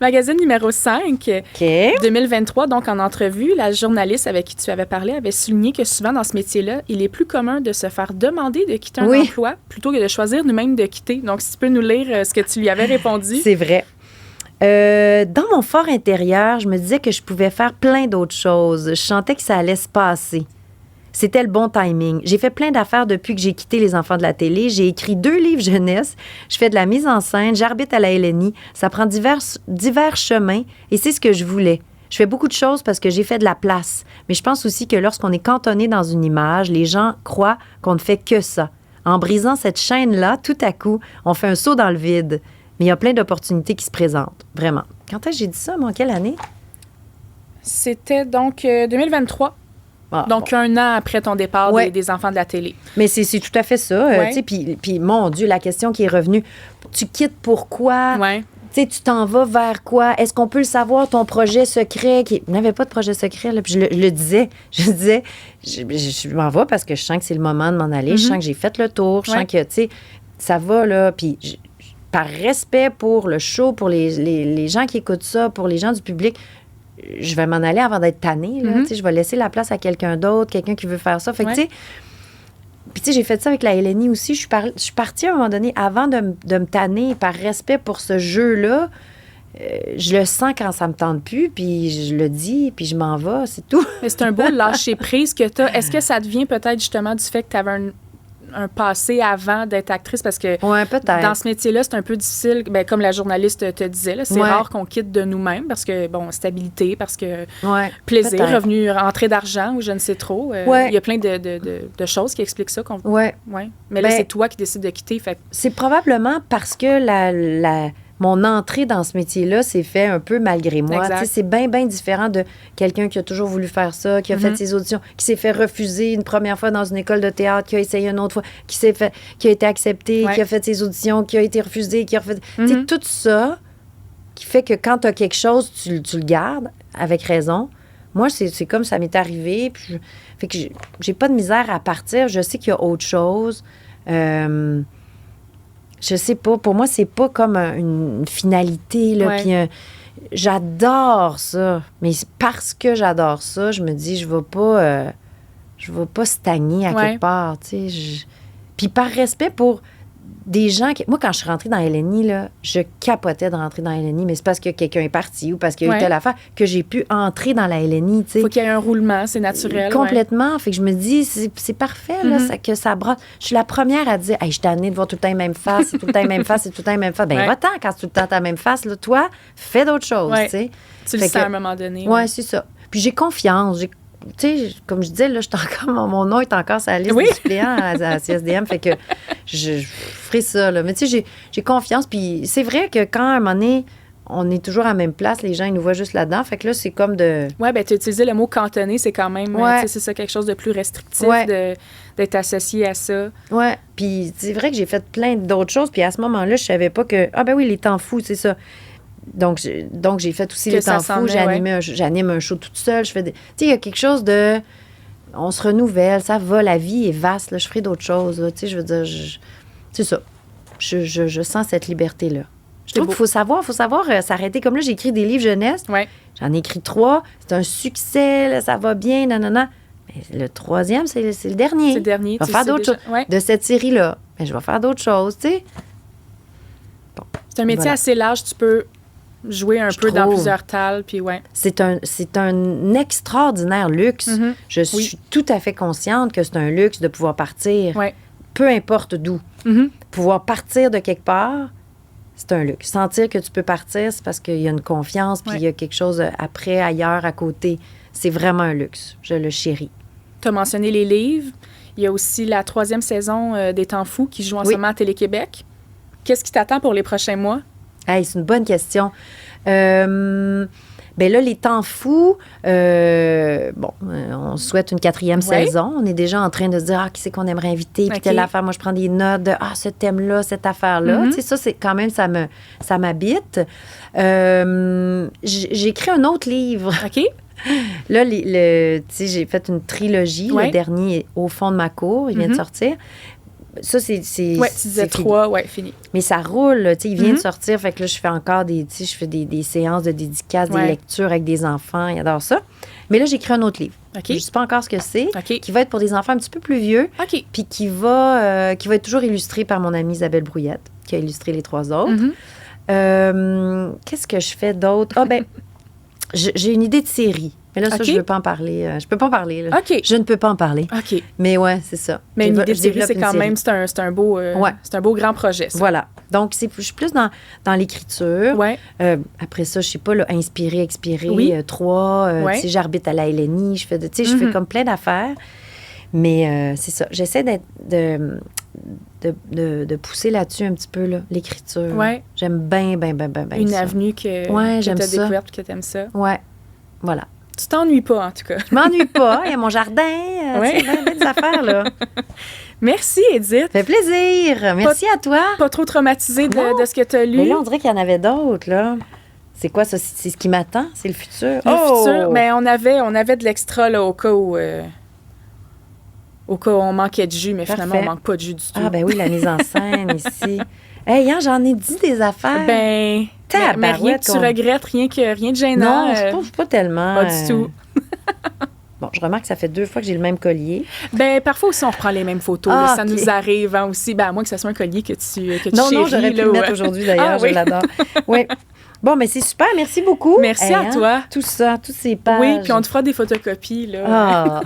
Magazine numéro 5, 2023. Donc, en entrevue, la journaliste avec qui tu avais parlé avait souligné que souvent, dans ce métier-là, il est plus commun de se faire demander de quitter un emploi plutôt que de choisir nous-mêmes de quitter. Donc, si tu peux nous lire ce que tu lui avais répondu. C'est vrai. Dans mon fort intérieur, je me disais que je pouvais faire plein d'autres choses. Je sentais que ça allait se passer. C'était le bon timing. J'ai fait plein d'affaires depuis que j'ai quitté Les Enfants de la télé. J'ai écrit 2 livres jeunesse. Je fais de la mise en scène. J'arbitre à la LNI. Ça prend divers chemins et c'est ce que je voulais. Je fais beaucoup de choses parce que j'ai fait de la place. Mais je pense aussi que lorsqu'on est cantonné dans une image, les gens croient qu'on ne fait que ça. En brisant cette chaîne-là, tout à coup, on fait un saut dans le vide. Mais il y a plein d'opportunités qui se présentent, vraiment. Quand est-ce que j'ai dit ça, moi? Quelle année? C'était donc 2023. Donc, un an après ton départ des Enfants de la télé. Mais c'est tout à fait ça. Puis, mon Dieu, la question qui est revenue, tu quittes pourquoi? Tu t'en vas vers quoi? Est-ce qu'on peut le savoir, ton projet secret? Il n'avait pas de projet secret, là, puis je le disais. Je m'en vais parce que je sens que c'est le moment de m'en aller. Je sens que j'ai fait le tour. Je sens que, ça va, là. Puis... par respect pour le show, pour les gens qui écoutent ça, pour les gens du public, je vais m'en aller avant d'être tannée. Là, je vais laisser la place à quelqu'un d'autre, quelqu'un qui veut faire ça. Fait que, puis, j'ai fait ça avec la LNI aussi. Je suis partie à un moment donné, avant de me tanner, par respect pour ce jeu-là, je le sens quand ça me tente plus, puis je le dis, puis je m'en vais, c'est tout. Mais c'est un beau lâcher-prise que tu as. Est-ce que ça devient peut-être justement du fait que tu avais un passé avant d'être actrice, parce que peut-être. Dans ce métier-là, c'est un peu difficile, comme la journaliste te disait, là, c'est rare qu'on quitte de nous-mêmes parce que, stabilité, parce que plaisir, peut-être. Revenu, entrée d'argent ou je ne sais trop. Il y a plein de choses qui expliquent ça. Mais là, c'est toi qui décides de quitter. Fait... C'est probablement parce que mon entrée dans ce métier-là s'est fait un peu malgré moi. C'est bien, bien différent de quelqu'un qui a toujours voulu faire ça, qui a fait ses auditions, qui s'est fait refuser une première fois dans une école de théâtre, qui a essayé une autre fois, qui a été accepté, qui a fait ses auditions, qui a été refusé, qui a refait... Tout ça qui fait que quand tu as quelque chose, tu le gardes avec raison. Moi, c'est comme ça m'est arrivé. Puis fait que j'ai pas de misère à partir. Je sais qu'il y a autre chose. Je sais pas. Pour moi, c'est pas comme une finalité. Là, puis j'adore ça. Mais parce que j'adore ça, je me dis, je vais pas stagner à quelque part. Puis par respect pour des gens qui... Moi, quand je suis rentrée dans LNI, là, je capotais de rentrer dans LNI, mais c'est parce que quelqu'un est parti ou parce qu'il y a eu telle affaire que j'ai pu entrer dans la LNI. Il faut qu'il y ait un roulement, c'est naturel. Complètement. Fait que je me dis, c'est parfait là, que ça brasse. Je suis la première à dire, hey, je suis tannée de voir tout le temps les mêmes faces, c'est tout le temps les mêmes faces, c'est tout le temps les mêmes faces. Ben, va-t'en quand c'est tout le temps ta même face. Là, toi, fais d'autres choses. Tu le sens à un moment donné. Oui, c'est ça. Puis j'ai confiance. Tu sais, comme je disais, là, mon nom est encore sur la liste des suppléants à CSDM, fait que je ferai ça, là. Mais tu sais, j'ai confiance, puis c'est vrai que quand, à un moment donné, on est toujours à la même place, les gens, ils nous voient juste là-dedans, fait que là, c'est comme de... Oui, bien, tu utilisais le mot cantonné, c'est quand même, c'est ça, quelque chose de plus restrictif, d'être associé à ça. Oui, puis c'est vrai que j'ai fait plein d'autres choses, puis à ce moment-là, je savais pas que... Ah ben oui, les temps fous, c'est ça. Donc, j'ai fait aussi les temps fous. J'anime un show toute seule. Tu sais, il y a quelque chose de... On se renouvelle, ça va, la vie est vaste. Là, je ferai d'autres choses. Tu sais, je veux dire, c'est ça. Je sens cette liberté-là. Je trouve qu'il faut savoir s'arrêter. Comme là, j'ai écrit des livres jeunesse. J'en ai écrit 3. C'est un succès, là, ça va bien, nanana. Mais le 3e, c'est le dernier. C'est le dernier. Je vais faire d'autres choses. De cette série-là. Mais je vais faire d'autres choses, tu sais. Bon, c'est un métier assez large. Tu peux... jouer un peu dans plusieurs tales, puis C'est un extraordinaire luxe. Je suis tout à fait consciente que c'est un luxe de pouvoir partir, peu importe d'où. Pouvoir partir de quelque part, c'est un luxe. Sentir que tu peux partir, c'est parce qu'il y a une confiance, puis il y a quelque chose après, ailleurs, à côté. C'est vraiment un luxe. Je le chéris. Tu as mentionné les livres. Il y a aussi la 3e saison des Temps fous qui joue en ce moment à Télé-Québec. Qu'est-ce qui t'attend pour les prochains mois? Hey, c'est une bonne question. Bien là, les temps fous, on souhaite une 4e saison. On est déjà en train de se dire, qui c'est qu'on aimerait inviter, puis telle affaire. Moi, je prends des notes de, ce thème-là, cette affaire-là. Tu sais, ça, c'est quand même, ça m'habite. J'ai écrit un autre livre. Là, tu sais, j'ai fait une trilogie. Le dernier est Au fond de ma cour. Il vient de sortir. Ça, c'est... Oui, tu disais 3, fini. Mais ça roule, tu sais, il vient de sortir. Fait que là, je fais encore des séances de dédicaces, des lectures avec des enfants. Ils adorent ça. Mais là, j'ai écrit un autre livre. Je ne sais pas encore ce que c'est. Qui va être pour des enfants un petit peu plus vieux. Puis qui va être toujours illustré par mon amie Isabelle Brouillette, qui a illustré les 3 autres. Qu'est-ce que je fais d'autre? Ah, ben, j'ai une idée de série. Mais là, ça, je ne veux pas en parler. Je peux pas en parler. Là. Je ne peux pas en parler. Mais ouais, c'est ça. Mais une idée de série, c'est quand même, c'est un beau grand projet, ça. Voilà. Donc, je suis plus dans l'écriture. Après ça, je sais pas, là, inspirer, expirer, 3. Tu sais, j'arbitre à la LNI. Je fais comme plein d'affaires. Mais c'est ça. J'essaie de pousser là-dessus un petit peu, là, l'écriture. J'aime bien une ça. Avenue que tu as découverte que tu aimes ça. Voilà. Tu t'ennuies pas, en tout cas. Je m'ennuie pas. Il y a mon jardin. C'est des affaires, là. Merci, Édith. Ça fait plaisir. Merci à toi. Pas trop traumatisée de ce que tu as lu. Mais là, on dirait qu'il y en avait d'autres, là. C'est quoi, ça? C'est ce qui m'attend? C'est le futur? Le futur. Mais on avait de l'extra, là, au cas où on manquait de jus, mais finalement, on manque pas de jus du tout. Ah, ben oui, la mise en scène ici. Hey, hein, j'en ai dit des affaires. Mais rien que tu regrettes, rien de gênant. Non, pas tellement. Pas du tout. Bon, je remarque que ça fait 2 fois que j'ai le même collier. Ben parfois aussi, on reprend les mêmes photos. Ça nous arrive aussi. Ben, à moins que ce soit un collier que tu Non, chéris. J'aurais pu le mettre aujourd'hui, d'ailleurs. Je l'adore. Oui. Bon, mais c'est super. Merci beaucoup. Merci à toi. Tout ça, toutes ces pages. Oui, puis on te fera des photocopies, là. Ah,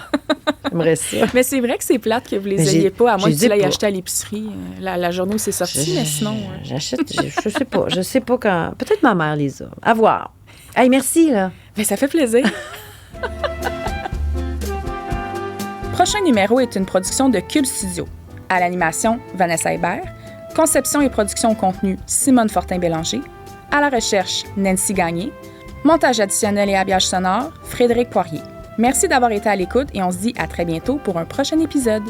j'aimerais ça. Mais c'est vrai que c'est plate que vous les ayez pas, à moins que tu l'aies acheté à l'épicerie la journée où c'est sorti, mais sinon... J'achète, je sais pas quand... Peut-être ma mère les a. À voir. Hey, merci, là. Ben, ça fait plaisir. Prochain numéro est une production de Cube Studio. À l'animation, Vanessa Hébert. Conception et production contenu, Simone Fortin-Bélanger. À la recherche, Nancy Gagné. Montage additionnel et habillage sonore, Frédéric Poirier. Merci d'avoir été à l'écoute et on se dit à très bientôt pour un prochain épisode.